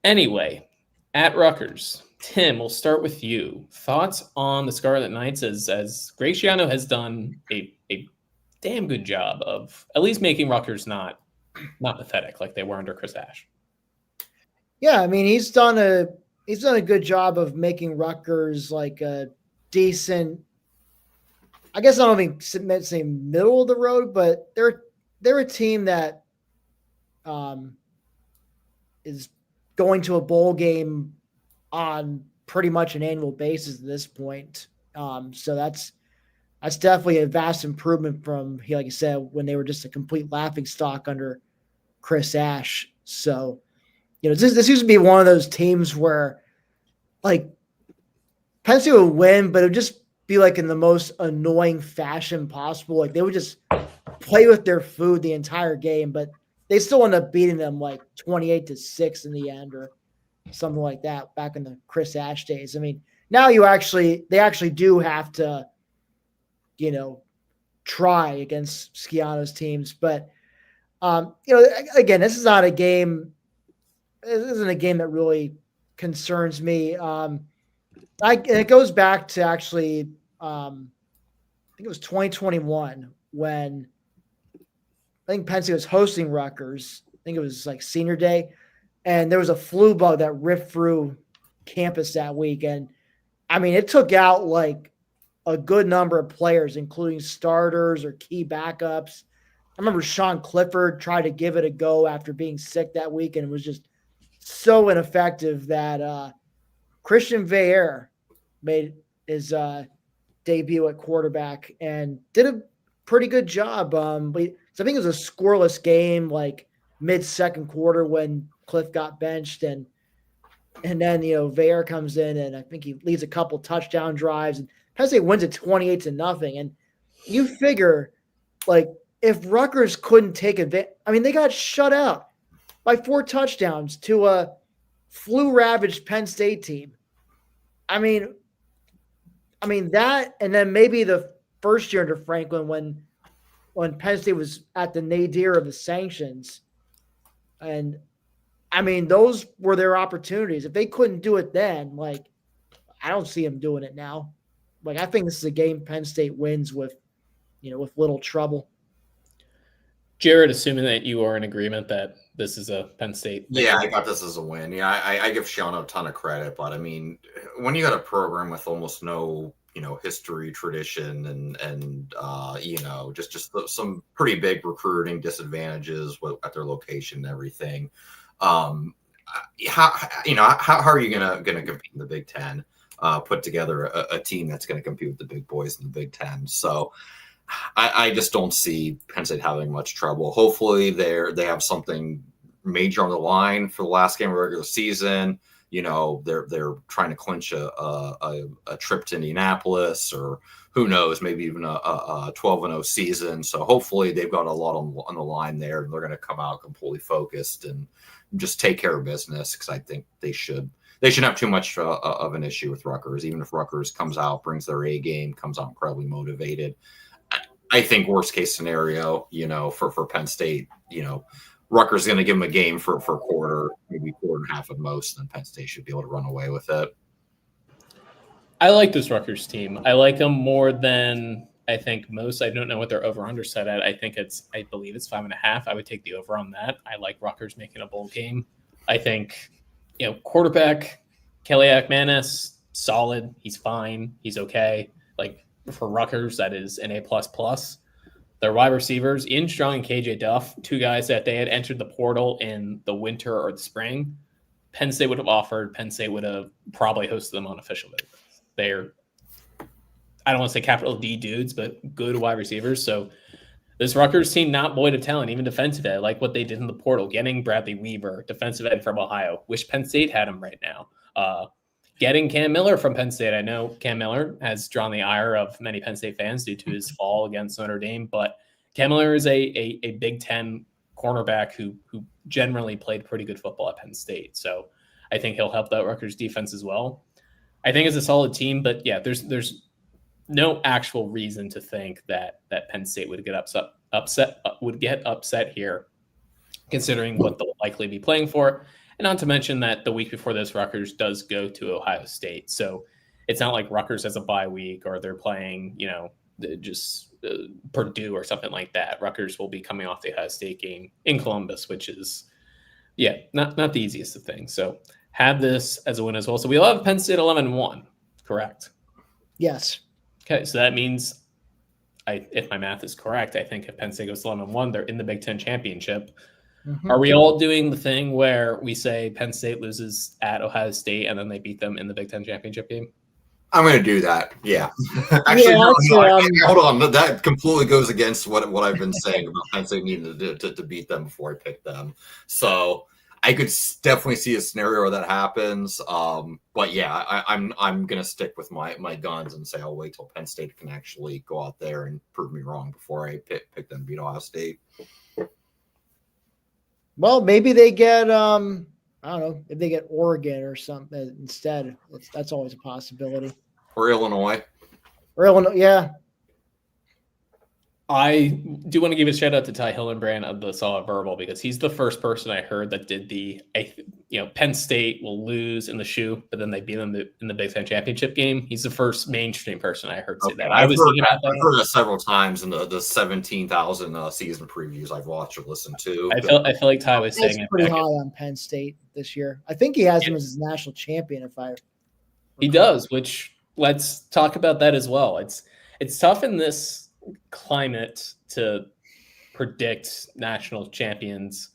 Speaker 1: anyway, at Rutgers, Tim, we'll start with you. Thoughts on the Scarlet Knights as Greg Schiano has done a damn good job of at least making Rutgers not pathetic like they were under Chris Ash.
Speaker 2: Yeah, I mean he's done a good job of making Rutgers like a decent. I guess I don't think say middle of the road, but they're a team that is going to a bowl game on pretty much an annual basis at this point. So that's definitely a vast improvement from, like you said, when they were just a complete laughingstock under Chris Ash. So, this used to be one of those teams where, like, Penn State would win, but it would just be, like, in the most annoying fashion possible. Like, they would just play with their food the entire game, but they still end up beating them, like, 28-6 in the end or something like that back in the Chris Ash days. I mean, now they actually do have to, try against Schiano's teams. But, again, this is not a game. This isn't a game that really concerns me. It goes back to actually, I think it was 2021 when I think Penn State was hosting Rutgers. I think it was like senior day. And there was a flu bug that ripped through campus that week. And, I mean, it took out like a good number of players, including starters or key backups. I remember Sean Clifford tried to give it a go after being sick that week, and it was just so ineffective that Christian Veilleux made his debut at quarterback and did a pretty good job. So I think it was a scoreless game, like mid-second quarter when Cliff got benched, and then Veilleux comes in and I think he leads a couple touchdown drives, and Penn State wins it 28-0. And you figure, like, if Rutgers couldn't take advantage, I mean, they got shut out by 4 touchdowns to a flu-ravaged Penn State team. I mean that, and then maybe the first year under Franklin when Penn State was at the nadir of the sanctions. And, I mean, those were their opportunities. If they couldn't do it then, like, I don't see them doing it now. Like, I think this is a game Penn State wins with little trouble.
Speaker 1: Jared, assuming that you are in agreement that this is a Penn State.
Speaker 3: Yeah, I got this as a win. Yeah, I give Schiano a ton of credit, but I mean, when you got a program with almost no, history, tradition, and just some pretty big recruiting disadvantages at their location and everything. How are you gonna compete in the Big Ten? Put together a team that's going to compete with the big boys in the Big Ten. So I just don't see Penn State having much trouble. Hopefully they have something major on the line for the last game of the regular season. they're trying to clinch a trip to Indianapolis, or who knows, maybe even a 12-0 season. So hopefully they've got a lot on the line there, and they're going to come out completely focused and just take care of business, because I think they shouldn't have too much of an issue with Rutgers. Even if Rutgers comes out, brings their A game, comes out incredibly motivated, I think worst case scenario, for Penn State, Rutgers is going to give them a game for a quarter, maybe quarter and a half at most, and Penn State should be able to run away with it.
Speaker 1: I like this Rutgers team. I like them more than I think most. I don't know what their over-under set at. I believe it's 5.5. I would take the over on that. I like Rutgers making a bowl game. I think, quarterback, Kelly Ackmanis, solid. He's fine. He's okay. Like, for Rutgers, that is an A++. Their wide receivers, Ian Strong and KJ Duff, two guys that they had entered the portal in the winter or the spring. Penn State would have offered. Penn State would have probably hosted them on official visits. They're, I don't want to say capital D dudes, but good wide receivers. So this Rutgers team, not void of talent, even defensive end. I like what they did in the portal, getting Bradley Weaver, defensive end from Ohio. Wish Penn State had him right now. Getting Cam Miller from Penn State. I know Cam Miller has drawn the ire of many Penn State fans due to his fall against Notre Dame, but Cam Miller is a Big Ten cornerback who generally played pretty good football at Penn State. So I think he'll help that Rutgers defense as well. I think it's a solid team, but yeah, there's no actual reason to think that Penn State would get upset here, considering what they'll likely be playing for. And not to mention that the week before this, Rutgers does go to Ohio State. So it's not like Rutgers has a bye week or they're playing, Purdue or something like that. Rutgers will be coming off the Ohio State game in Columbus, which is, not the easiest of things. So have this as a win as well. So we'll have Penn State 11-1, correct?
Speaker 2: Yes.
Speaker 1: Okay, so that means, if my math is correct, I think if Penn State goes 11-1, they're in the Big Ten championship. Mm-hmm. Are we all doing the thing where we say Penn State loses at Ohio State and then they beat them in the Big Ten championship game?
Speaker 3: I'm going to do that. Yeah. Actually, hold on. That completely goes against what I've been saying about Penn State needing to beat them before I pick them. So I could definitely see a scenario where that happens. But yeah, I'm going to stick with my guns and say I'll wait till Penn State can actually go out there and prove me wrong before I pick them to beat Ohio State.
Speaker 2: Well, maybe they get I don't know, if they get Oregon or something instead. That's always a possibility.
Speaker 3: Or Illinois.
Speaker 2: Yeah.
Speaker 1: I do want to give a shout out to Ty Hillenbrand of the Solid Verbal, because he's the first person I heard that did Penn State will lose in the shoe, but then they beat them in the Big Ten championship game. He's the first mainstream person I heard say that. I've
Speaker 3: heard that several times in the 17,000 season previews I've watched or listened to.
Speaker 1: I feel like Ty was saying it
Speaker 2: pretty high on Penn State this year. I think he has him as his national champion.
Speaker 1: He does, which let's talk about that as well. It's tough in this climate to predict national champions,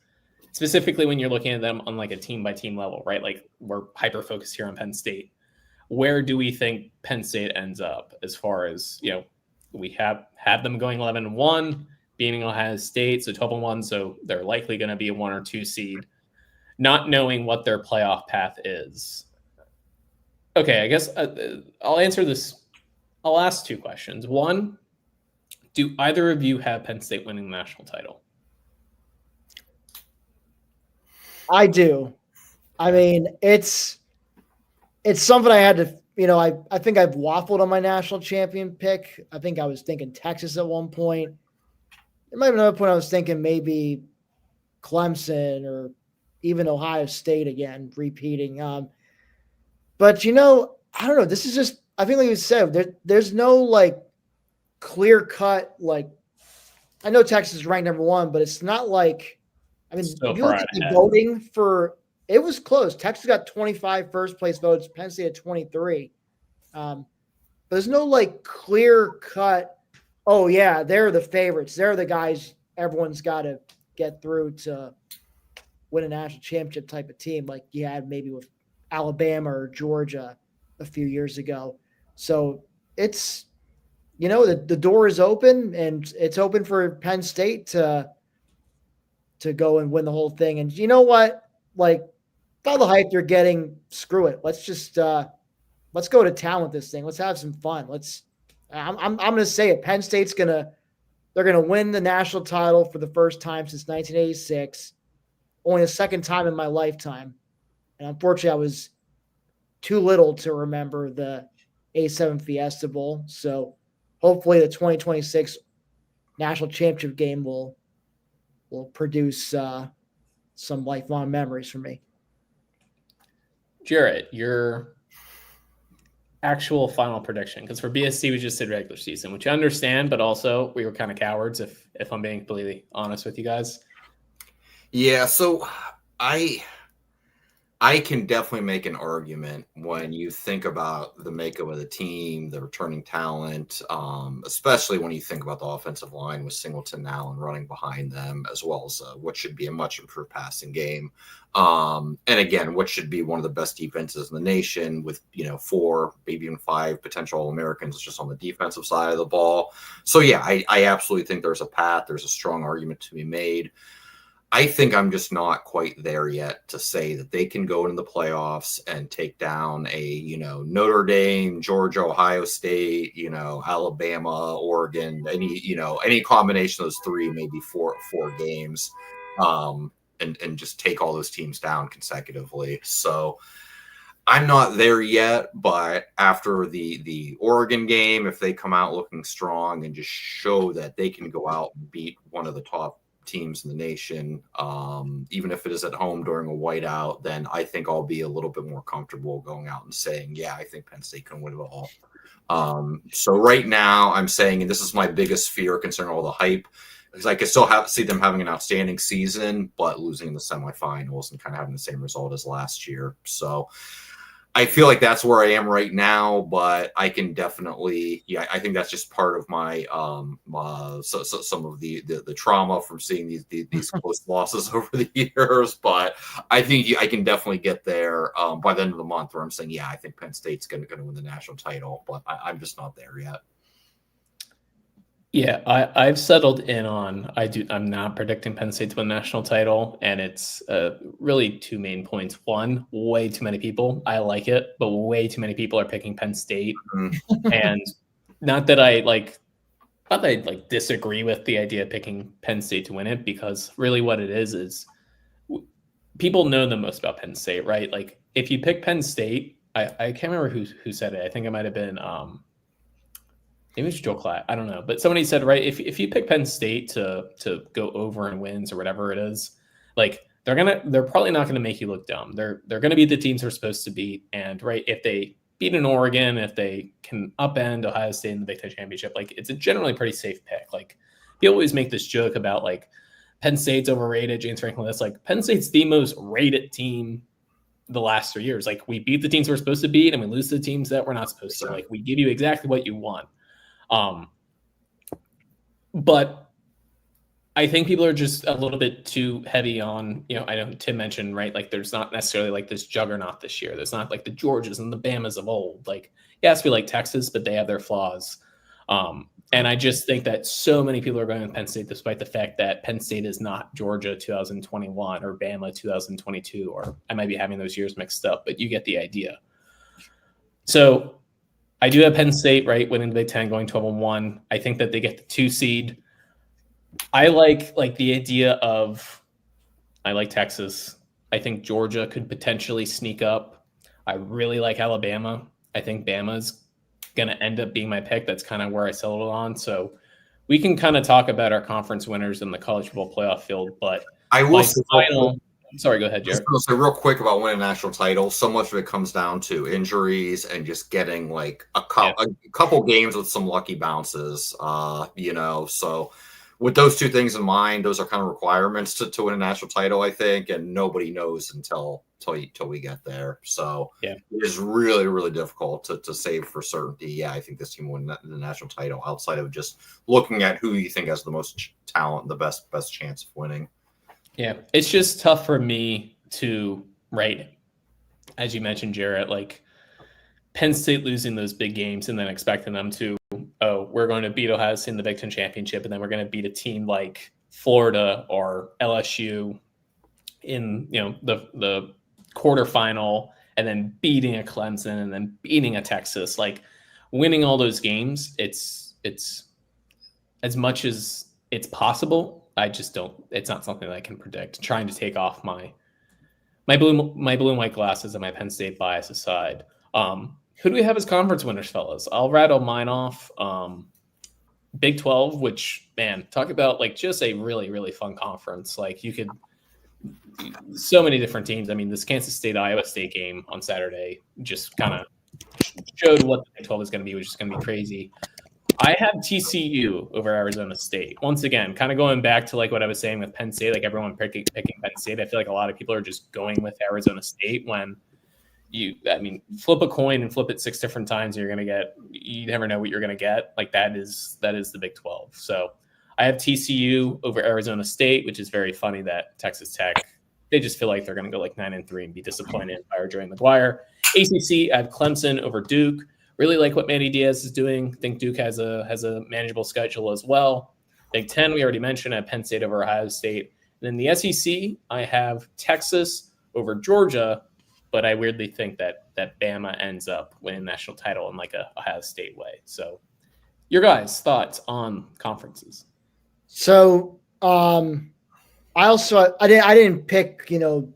Speaker 1: specifically when you're looking at them on like a team by team level, right? Like, we're hyper focused here on Penn State. Where do we think Penn State ends up as far as, we have them going 11-1, beating Ohio State, so 12-1, so they're likely going to be a 1 or 2 seed, not knowing what their playoff path is. Okay, I guess I'll answer this. I'll ask 2 questions. One, do either of you have Penn State winning the national title?
Speaker 2: I do. I mean, it's something I had to, I think I've waffled on my national champion pick. I think I was thinking Texas at one point. There might have been another point I was thinking maybe Clemson or even Ohio State again, repeating. But, I don't know. This is just, I think like you said, there's no clear cut, I know Texas is ranked number 1, but it's not like, if you look at the voting for, it was close. Texas got 25 first place votes, Penn State had 23. But there's no clear cut, oh yeah, they're the favorites. They're the guys everyone's got to get through to win a national championship type of team like you had maybe with Alabama or Georgia a few years ago. So it's, the door is open, and it's open for Penn State to go and win the whole thing. And you know what? all the hype they're getting, screw it. Let's just let's go to town with this thing. Let's have some fun. I'm gonna say it. Penn State's they're gonna win the national title for the first time since 1986, only the second time in my lifetime. And unfortunately, I was too little to remember the A7 Fiesta Bowl. So hopefully, the 2026 national championship game will produce some lifelong memories for me.
Speaker 1: Jarrett, your actual final prediction, because for BSC we just did regular season, which I understand, but also we were kind of cowards, if I'm being completely honest with you guys.
Speaker 3: Yeah, so I can definitely make an argument when you think about the makeup of the team, the returning talent, especially when you think about the offensive line with Singleton now and running behind them, as well as what should be a much improved passing game. And again, what should be one of the best defenses in the nation with, 4, maybe even 5 potential All-Americans just on the defensive side of the ball. So, yeah, I absolutely think there's a path. There's a strong argument to be made. I think I'm just not quite there yet to say that they can go into the playoffs and take down a, Notre Dame, Georgia, Ohio State, Alabama, Oregon, any combination of those 3, maybe four games, and just take all those teams down consecutively. So I'm not there yet, but after the Oregon game, if they come out looking strong and just show that they can go out and beat one of the top teams in the nation, even if it is at home during a whiteout, then I think I'll be a little bit more comfortable going out and saying, yeah, I think Penn State can win it all. So right now I'm saying, and this is my biggest fear concerning all the hype, because I could still see them having an outstanding season, but losing in the semifinals and kind of having the same result as last year. So I feel like that's where I am right now, but I can definitely, I think that's just part of my some of the trauma from seeing these close losses over the years. But I think I can definitely get there by the end of the month, where I'm saying, yeah, I think Penn State's going to win the national title, but I'm just not there yet.
Speaker 1: Yeah, I've settled in on I'm not predicting Penn State to win the national title, and it's really 2 main points. One, way too many people. I like it, but way too many people are picking Penn State, and not that I disagree with the idea of picking Penn State to win it, because really what it is people know the most about Penn State, right? Like if you pick Penn State, I can't remember who said it. I think it might have been maybe it's Joel Klatt. I don't know. But somebody said, right, if you pick Penn State to go over and wins or whatever it is, like they're probably not gonna make you look dumb. They're gonna be the teams they're supposed to beat. And right, if they beat an Oregon, if they can upend Ohio State in the Big Ten Championship, like it's a generally pretty safe pick. Like people always make this joke about like Penn State's overrated, James Franklin. That's like Penn State's the most rated team the last 3 years. Like we beat the teams we're supposed to beat and we lose to the teams that we're not supposed to. Like we give you exactly what you want. But I think people are just a little bit too heavy on, I know Tim mentioned, right? Like there's not necessarily like this juggernaut this year. There's not like the Georgias and the Bamas of old. Like, yes, we like Texas, but they have their flaws. And I just think that so many people are going with Penn State, despite the fact that Penn State is not Georgia 2021 or Bama 2022, or I might be having those years mixed up, but you get the idea. So I do have Penn State, right, winning the Big Ten, going 12-1. I think that they get the 2 seed. I like the idea of, I like Texas. I think Georgia could potentially sneak up. I really like Alabama. I think Bama's going to end up being my pick. That's kind of where I settled on. So we can kind of talk about our conference winners in the college football playoff field, but
Speaker 3: I will
Speaker 1: sorry, go ahead, Jared.
Speaker 3: So real quick about winning a national title, so much of it comes down to injuries and just getting like a couple games with some lucky bounces, so with those 2 things in mind, those are kind of requirements to win a national title, I think, and nobody knows until we get there. So
Speaker 1: yeah,
Speaker 3: it is really, really difficult to say for certainty. Yeah, I think this team will win the national title outside of just looking at who you think has the most talent, the best chance of winning.
Speaker 1: Yeah, it's just tough for me to, right, as you mentioned, Jarrett, like Penn State losing those big games and then expecting them to, we're going to beat Ohio State in the Big Ten Championship, and then we're going to beat a team like Florida or LSU in, the quarterfinal and then beating a Clemson and then beating a Texas, like winning all those games, it's as much as it's possible. I just don't. It's not something that I can predict. Trying to take off my blue and white glasses and my Penn State bias aside. Who do we have as conference winners, fellas? I'll rattle mine off. Big 12, which, man, talk about like just a really, really fun conference. Like you could, so many different teams. I mean, this Kansas State Iowa State game on Saturday just kind of showed what the Big 12 is going to be, which is going to be crazy. I have TCU over Arizona State. Once again, kind of going back to like what I was saying with Penn State, like everyone picking Penn State. I feel like a lot of people are just going with Arizona State when flip a coin and flip it 6 different times, and you never know what you're going to get. Like that is the Big 12. So I have TCU over Arizona State, which is very funny that Texas Tech, they just feel like they're going to go like 9-3 and be disappointed by Joey McGuire. ACC, I have Clemson over Duke. Really like what Manny Diaz is doing. Think Duke has a manageable schedule as well. Big 10, we already mentioned. I have Penn State over Ohio State. And then the SEC, I have Texas over Georgia, but I weirdly think that Bama ends up winning the national title in like a Ohio State way. So your guys' thoughts on conferences?
Speaker 2: So I didn't pick,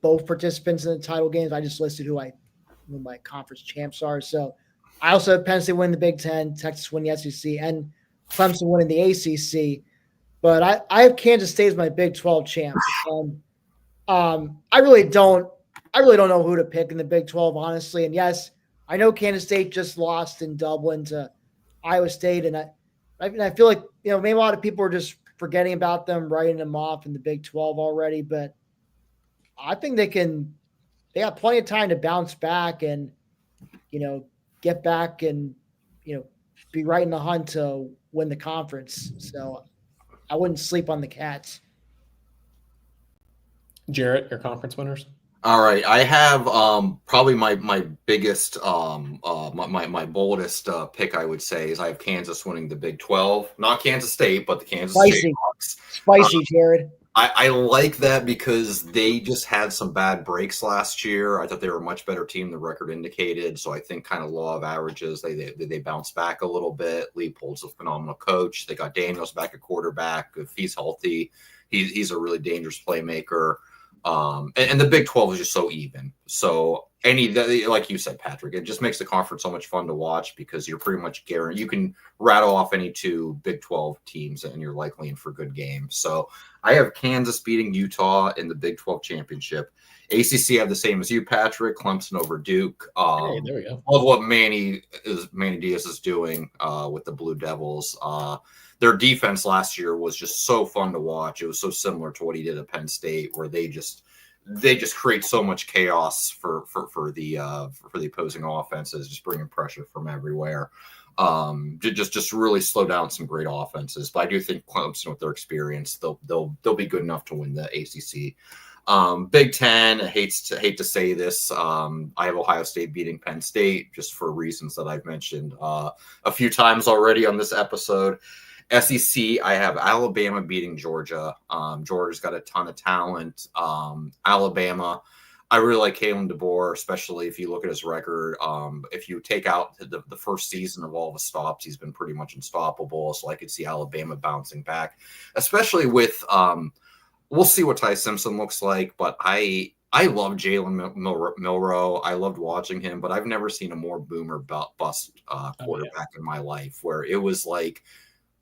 Speaker 2: both participants in the title games. I just listed who my conference champs are. So I also have Penn State win the Big 10, Texas win the SEC, and Clemson winning the ACC. But I have Kansas State as my Big 12 champs. I really don't know who to pick in the Big 12, honestly. And yes, I know Kansas State just lost in Dublin to Iowa State, and I feel like maybe a lot of people are just forgetting about them, writing them off in the Big 12 already. But I think they got plenty of time to bounce back and get back and be right in the hunt to win the conference. So I wouldn't sleep on the Cats.
Speaker 1: Jarrett, your conference winners?
Speaker 3: All right, I have probably my biggest, my boldest pick, I would say, is I have Kansas winning the Big 12. Not Kansas State, but the Kansas State Hawks.
Speaker 2: Spicy, Jared.
Speaker 3: I like that because they just had some bad breaks last year. I thought they were a much better team than the record indicated. So I think kind of law of averages, they bounced back a little bit. Leipold's a phenomenal coach. They got Daniels back at quarterback. If he's healthy, he's a really dangerous playmaker. And the Big 12 is just so even. So like you said, Patrick, it just makes the conference so much fun to watch because you're pretty much guaranteed you can rattle off any 2 Big 12 teams and you're likely in for good games. So I have Kansas beating Utah in the Big 12 championship. ACC have the same as you, Patrick. Clemson over Duke.
Speaker 1: Hey, there we go.
Speaker 3: Love what Manny Diaz is doing with the Blue Devils. Their defense last year was just so fun to watch. It was so similar to what he did at Penn State, where they just create so much chaos for the opposing offenses, just bringing pressure from everywhere. Just really slow down some great offenses. But I do think Clemson, with their experience, they'll be good enough to win the ACC. Big 10, I hate to say this. I have Ohio State beating Penn State just for reasons that I've mentioned a few times already on this episode. SEC, I have Alabama beating Georgia. Georgia's got a ton of talent. Alabama, I really like Kalen DeBoer, especially if you look at his record. If you take out the first season of all the stops, he's been pretty much unstoppable. So I could see Alabama bouncing back, especially with we'll see what Ty Simpson looks like, but I love Jalen Milroe. I loved watching him, but I've never seen a more boomer bust quarterback in my life, where it was like,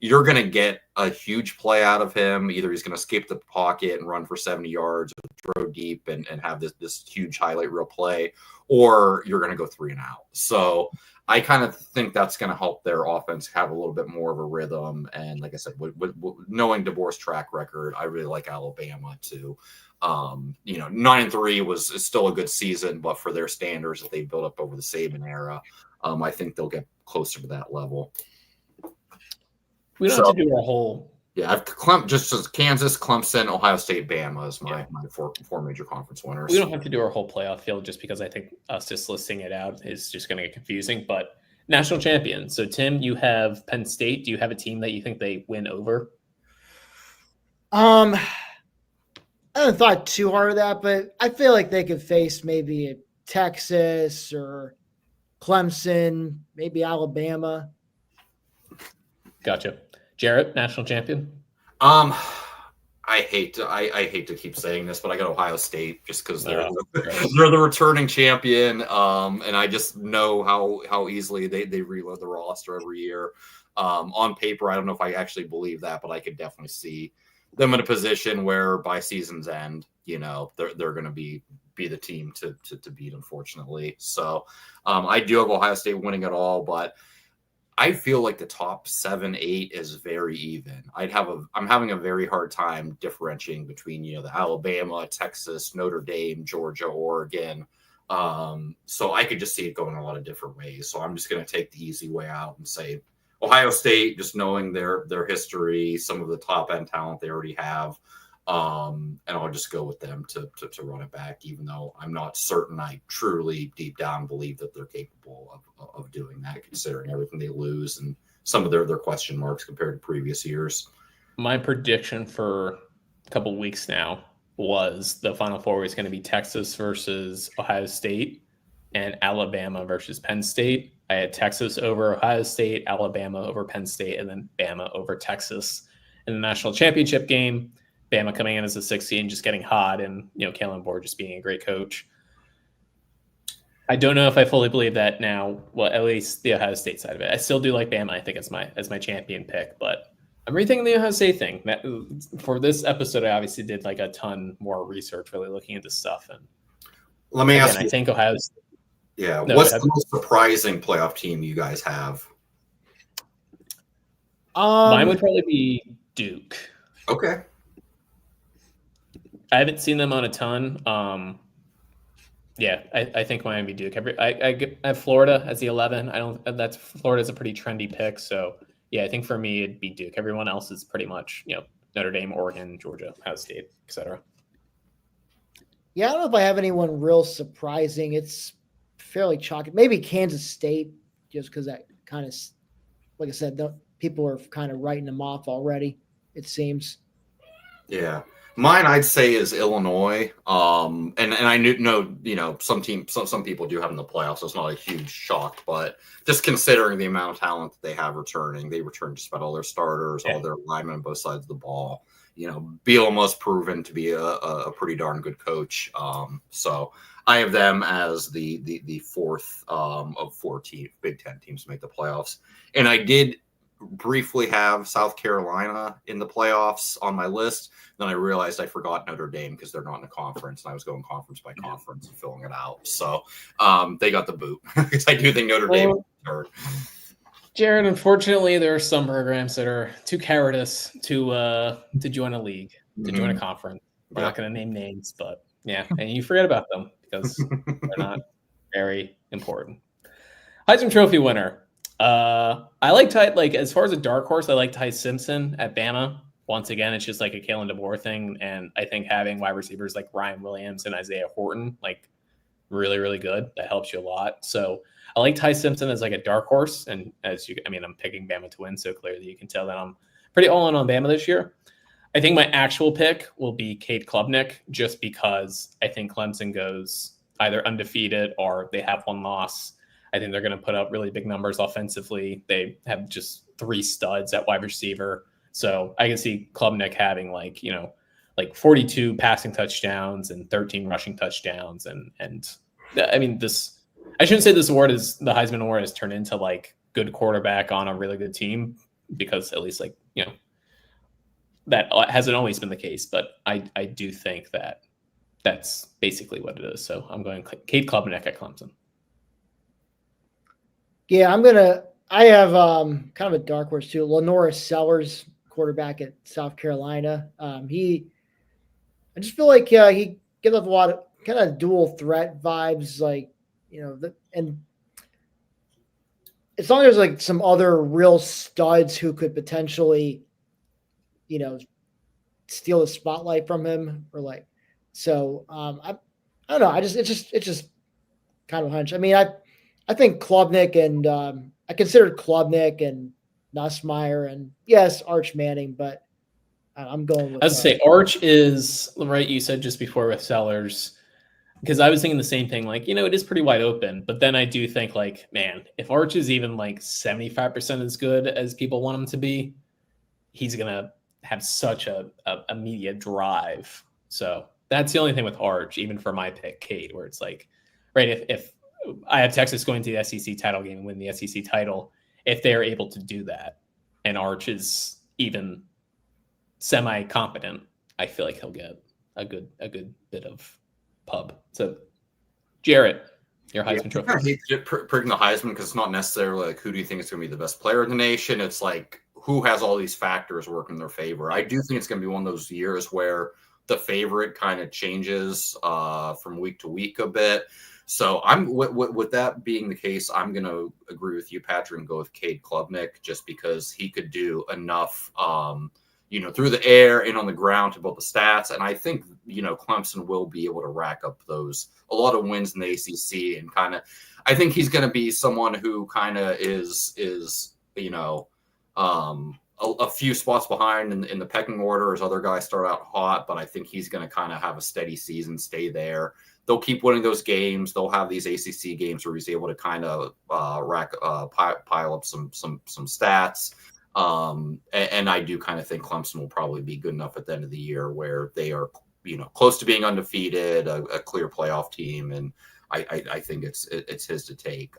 Speaker 3: you're going to get a huge play out of him. Either he's going to escape the pocket and run for 70 yards or throw deep and have this huge highlight reel play, or you're going to go 3 and out. So I kind of think that's going to help their offense have a little bit more of a rhythm. And like I said, with knowing DeBoer's track record, I really like Alabama too. 9-3 is still a good season, but for their standards that they built up over the Saban era, I think they'll get closer to that level.
Speaker 1: We don't have to do our whole.
Speaker 3: Yeah, I've just as Kansas, Clemson, Ohio State, Bama is my four major conference winners.
Speaker 1: We don't have to do our whole playoff field just because I think us just listing it out is just going to get confusing. But national champion. So Tim, you have Penn State. Do you have a team that you think they win over?
Speaker 2: I haven't thought too hard of that, but I feel like they could face maybe Texas or Clemson, maybe Alabama.
Speaker 1: Gotcha. Jarrett, national champion.
Speaker 3: Um, I hate to keep saying this, but I got Ohio State just because they're they're the returning champion. And I just know how easily they reload the roster every year. On paper, I don't know if I actually believe that, but I could definitely see them in a position where by season's end, they're going to be the team to beat, unfortunately. So I do have Ohio State winning it all, but I feel like the top 7, 8 is very even. I'm having a very hard time differentiating between, the Alabama, Texas, Notre Dame, Georgia, Oregon. So I could just see it going a lot of different ways. So I'm just going to take the easy way out and say Ohio State, just knowing their history, some of the top end talent they already have. And I'll just go with them to run it back, even though I'm not certain I truly deep down believe that they're capable of doing that, considering everything they lose and some of their question marks compared to previous years.
Speaker 1: My prediction for a couple of weeks now was the Final Four was going to be Texas versus Ohio State and Alabama versus Penn State. I had Texas over Ohio State, Alabama over Penn State, and then Bama over Texas in the national championship game. Bama coming in as a 6 seed and just getting hot, and Kalen Bohr just being a great coach. I don't know if I fully believe that now. Well, at least the Ohio State side of it. I still do like Bama. I think as my champion pick, but I'm rethinking the Ohio State thing. For this episode, I obviously did like a ton more research, really looking into stuff. And
Speaker 3: let me ask you,
Speaker 1: I think Ohio State.
Speaker 3: Yeah, no, what's the most surprising playoff team you guys have?
Speaker 1: Mine would probably be Duke.
Speaker 3: Okay.
Speaker 1: I haven't seen them on a ton. I think Miami Duke. I have Florida as the 11. That's Florida's a pretty trendy pick. So yeah, I think for me it'd be Duke. Everyone else is pretty much Notre Dame, Oregon, Georgia, Ohio State, etc.
Speaker 2: Yeah, I don't know if I have anyone real surprising. It's fairly chalky. Maybe Kansas State, just because that kind of, like I said, people are kind of writing them off already, it seems.
Speaker 3: Yeah. Mine, I'd say, is Illinois. And I know, some people do have in the playoffs, so it's not a huge shock. But just considering the amount of talent that they have returning, they return just about all their starters, all their linemen on both sides of the ball. Bielema's almost proven to be a pretty darn good coach. So I have them as the fourth of 4 Big Ten teams to make the playoffs. And I did briefly have South Carolina in the playoffs on my list. Then I realized I forgot Notre Dame because they're not in a conference, and I was going conference by conference and filling it out. So they got the boot because I do think Notre Dame are.
Speaker 1: Jared, unfortunately, there are some programs that are too cowardice to join a league, to join a conference. We're not going to name names, but yeah, and you forget about them because they're not very important. Heisman Trophy winner. I like as far as a dark horse, I like Ty Simpson at Bama. Once again, it's just like a Kalen DeBoer thing, and I think having wide receivers like Ryan Williams and Isaiah Horton, really, really good. That helps you a lot. So I like Ty Simpson as like a dark horse, and I'm picking Bama to win, so clearly you can tell that I'm pretty all in on Bama this year. I think my actual pick will be Cade Klubnik, just because I think Clemson goes either undefeated or they have one loss. I think they're going to put up really big numbers offensively. They have just 3 studs at wide receiver. So I can see Klubnik having 42 passing touchdowns and 13 rushing touchdowns. And I shouldn't say this award is the Heisman Award has turned into good quarterback on a really good team, because at least that hasn't always been the case. But I do think that that's basically what it is. So I'm going Cade Klubnik at Clemson.
Speaker 2: Yeah, I have kind of a dark horse too. Lenora Sellers, quarterback at South Carolina. I just feel like he gives up a lot of kind of dual threat vibes, and as long as there's some other real studs who could potentially, steal the spotlight from him, or I don't know. It's just kind of a hunch. I think Klubnik and I considered Klubnik and Nussmeier and yes, Arch Manning, but I'm going with.
Speaker 1: I was say Arch is right. You said just before with Sellers, because I was thinking the same thing. Like, it is pretty wide open. But then I do think, like, man, if Arch is even like 75% as good as people want him to be, he's gonna have such a media drive. So that's the only thing with Arch, even for my pick, Cade, where it's like, right, if I have Texas going to the SEC title game and win the SEC title, if they're able to do that, and Arch is even semi-competent, I feel like he'll get a good bit of pub. So, Jarrett, your Heisman Trophy.
Speaker 3: I hate picking the Heisman because it's not necessarily like who do you think is going to be the best player in the nation. It's like who has all these factors working in their favor. I do think it's going to be one of those years where the favorite kind of changes from week to week a bit. So I'm with that being the case, I'm going to agree with you, Patrick, and go with Cade Klubnik just because he could do enough through the air and on the ground to build the stats. And I think, Clemson will be able to rack up a lot of wins in the ACC and I think he's going to be someone who kind of is a few spots behind in the pecking order as other guys start out hot, but I think he's going to kind of have a steady season, stay there. They'll keep winning those games. They'll have these ACC games where he's able to kind of pile up some stats. And I do kind of think Clemson will probably be good enough at the end of the year where they are, close to being undefeated, a clear playoff team. And I think it's his to take.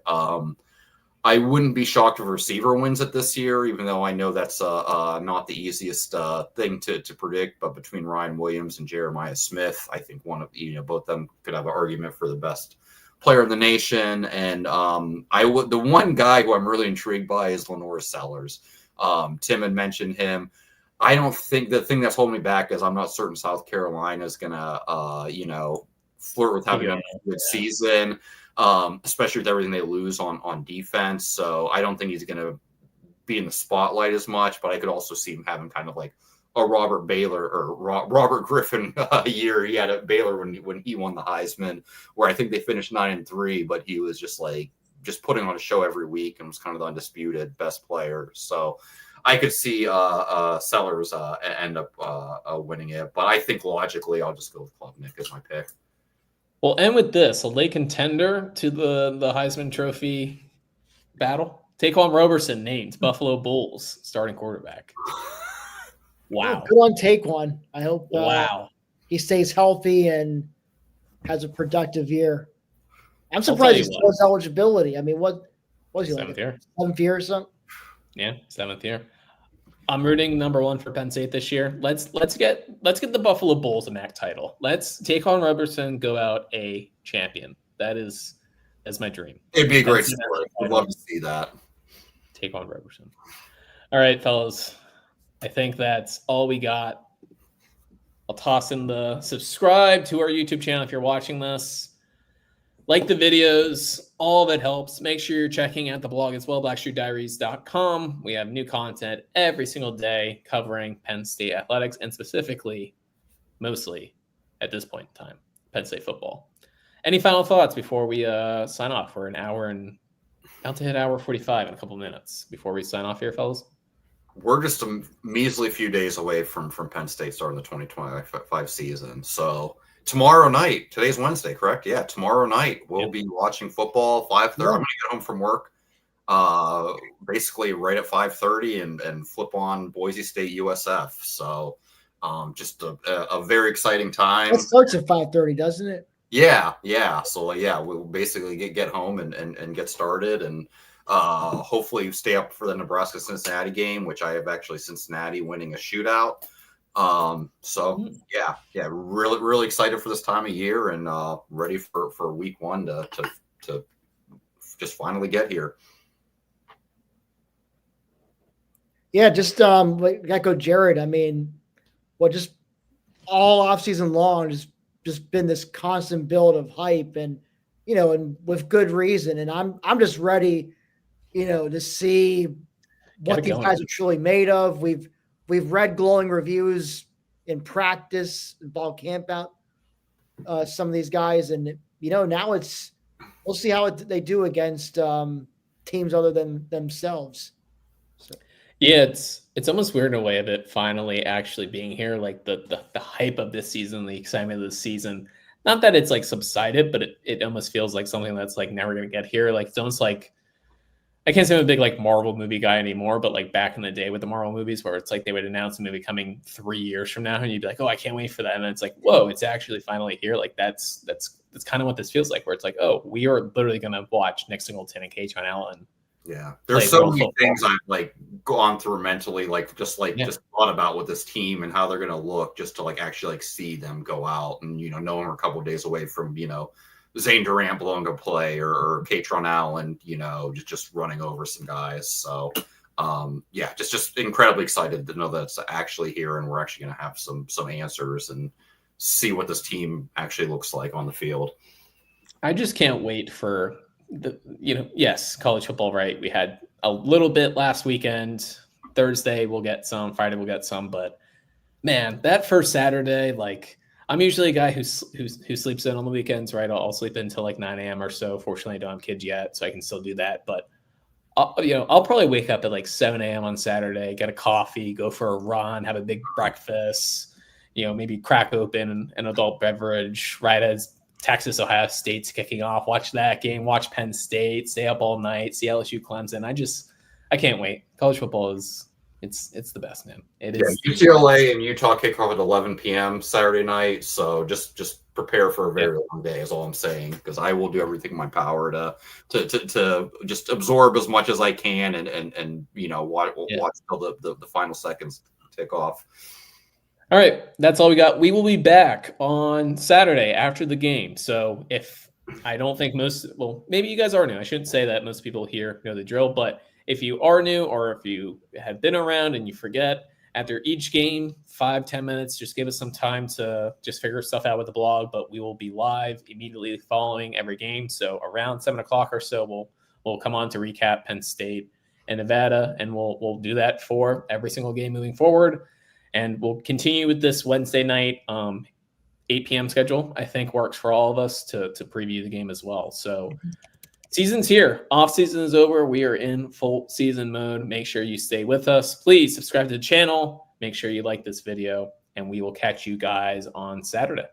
Speaker 3: I wouldn't be shocked if a receiver wins it this year, even though I know that's not the easiest thing to predict. But between Ryan Williams and Jeremiah Smith, I think both of them could have an argument for the best player in the nation. And the one guy who I'm really intrigued by is Lenore Sellers. Tim had mentioned him. I don't think the thing that's holding me back is I'm not certain South Carolina is going to, flirt with having a good season, especially with everything they lose on defense. So I don't think he's going to be in the spotlight as much, but I could also see him having kind of like a Robert Griffin year he had at Baylor when he won the Heisman, where I think they finished 9-3, but he was just putting on a show every week and was kind of the undisputed best player. So I could see Sellers end up winning it, but I think logically I'll just go with Klubnik as my pick.
Speaker 1: Well, and with this, a late contender to the Heisman Trophy battle, Taquan Roberson named Buffalo Bulls starting quarterback. Wow.
Speaker 2: Good on Taquan. I hope he stays healthy and has a productive year. I'm surprised he still has eligibility. I mean, what was he
Speaker 1: seventh year?
Speaker 2: 7th year or something?
Speaker 1: Yeah, 7th year. I'm rooting number 1 for Penn State this year. Let's get the Buffalo Bulls a MAC title. Let's Taquan Roberson go out a champion. That's my dream.
Speaker 3: It'd be a great story. I'd love to see that.
Speaker 1: Taquan Roberson. All right, fellas. I think that's all we got. I'll toss in the subscribe to our YouTube channel if you're watching this. Like the videos, all that helps. Make sure you're checking out the blog as well, blackstreetdiaries.com. We have new content every single day covering Penn State athletics and specifically, mostly at this point in time, Penn State football. Any final thoughts before we sign off? We're an hour and about to hit hour 45 in a couple minutes before we sign off here, fellas.
Speaker 3: We're just a measly few days away from Penn State starting the 2025 season. So tomorrow night, today's Wednesday, correct? Yeah, tomorrow night we'll be watching football 5:30. I'm going to get home from work basically right at 5:30 and flip on Boise State USF. So just a very exciting time.
Speaker 2: It starts at 5:30, doesn't it?
Speaker 3: Yeah. So we'll basically get home and get started and hopefully stay up for the Nebraska-Cincinnati game, which I have actually Cincinnati winning a shootout. Really, really excited for this time of year and ready for week 1 to just finally get here.
Speaker 2: Yeah, just echo Jared. I mean, just all offseason long, just been this constant build of hype and with good reason. And I'm just ready, to see what these guys are truly made of. We've read glowing reviews in practice, ball camp out, some of these guys. And, now we'll see how they do against teams other than themselves. So.
Speaker 1: Yeah, it's it's almost weird in a way of it finally actually being here, like the hype of this season, the excitement of this season. Not that it's like subsided, but it almost feels like something that's like never gonna get here. Like it's almost like I can't say I'm a big like Marvel movie guy anymore, but like back in the day with the Marvel movies where it's like they would announce a movie coming 3 years from now and you'd be like, oh, I can't wait for that. And then it's like, whoa, it's actually finally here. Like that's kind of what this feels like, where it's like, oh, we are literally gonna watch Nick Singleton and Kate Allen.
Speaker 3: Yeah, there's so many things I've like gone through mentally, like just thought about with this team and how they're gonna look, just to like actually like see them go out and knowing we're a couple of days away from Zane Durant blowing a play or Katron Allen, just running over some guys. So yeah, just incredibly excited to know that it's actually here and we're actually gonna have some answers and see what this team actually looks like on the field.
Speaker 1: I just can't wait for yes, college football, right? We had a little bit last weekend. Thursday we'll get some, Friday we'll get some, but man, that first Saturday, like I'm usually a guy who sleeps in on the weekends, right? I'll sleep in until like 9 a.m. or so. Fortunately, I don't have kids yet, so I can still do that. But I'll probably wake up at like 7 a.m. on Saturday, get a coffee, go for a run, have a big breakfast, maybe crack open an adult beverage right as Texas, Ohio State's kicking off, watch that game, watch Penn State, stay up all night, see LSU Clemson. I can't wait. College football it's the best, man. It is.
Speaker 3: UCLA and Utah kick off at 11 p.m. Saturday night. So just prepare for a very long day is all I'm saying, because I will do everything in my power to just absorb as much as I can and watch till the final seconds tick off.
Speaker 1: All right, that's all we got. We will be back on Saturday after the game. So if I don't think maybe you guys are new. I shouldn't say that most people here know the drill, but if you are new or if you have been around and you forget, after each game, 5-10 minutes, just give us some time to just figure stuff out with the blog. But we will be live immediately following every game. So around 7 o'clock or so, we'll come on to recap Penn State and Nevada, and we'll do that for every single game moving forward. And we'll continue with this Wednesday night 8 p.m. schedule. I think works for all of us to preview the game as well. So season's here. Off season is over. We are in full season mode. Make sure you stay with us. Please subscribe to the channel. Make sure you like this video, and we will catch you guys on Saturday.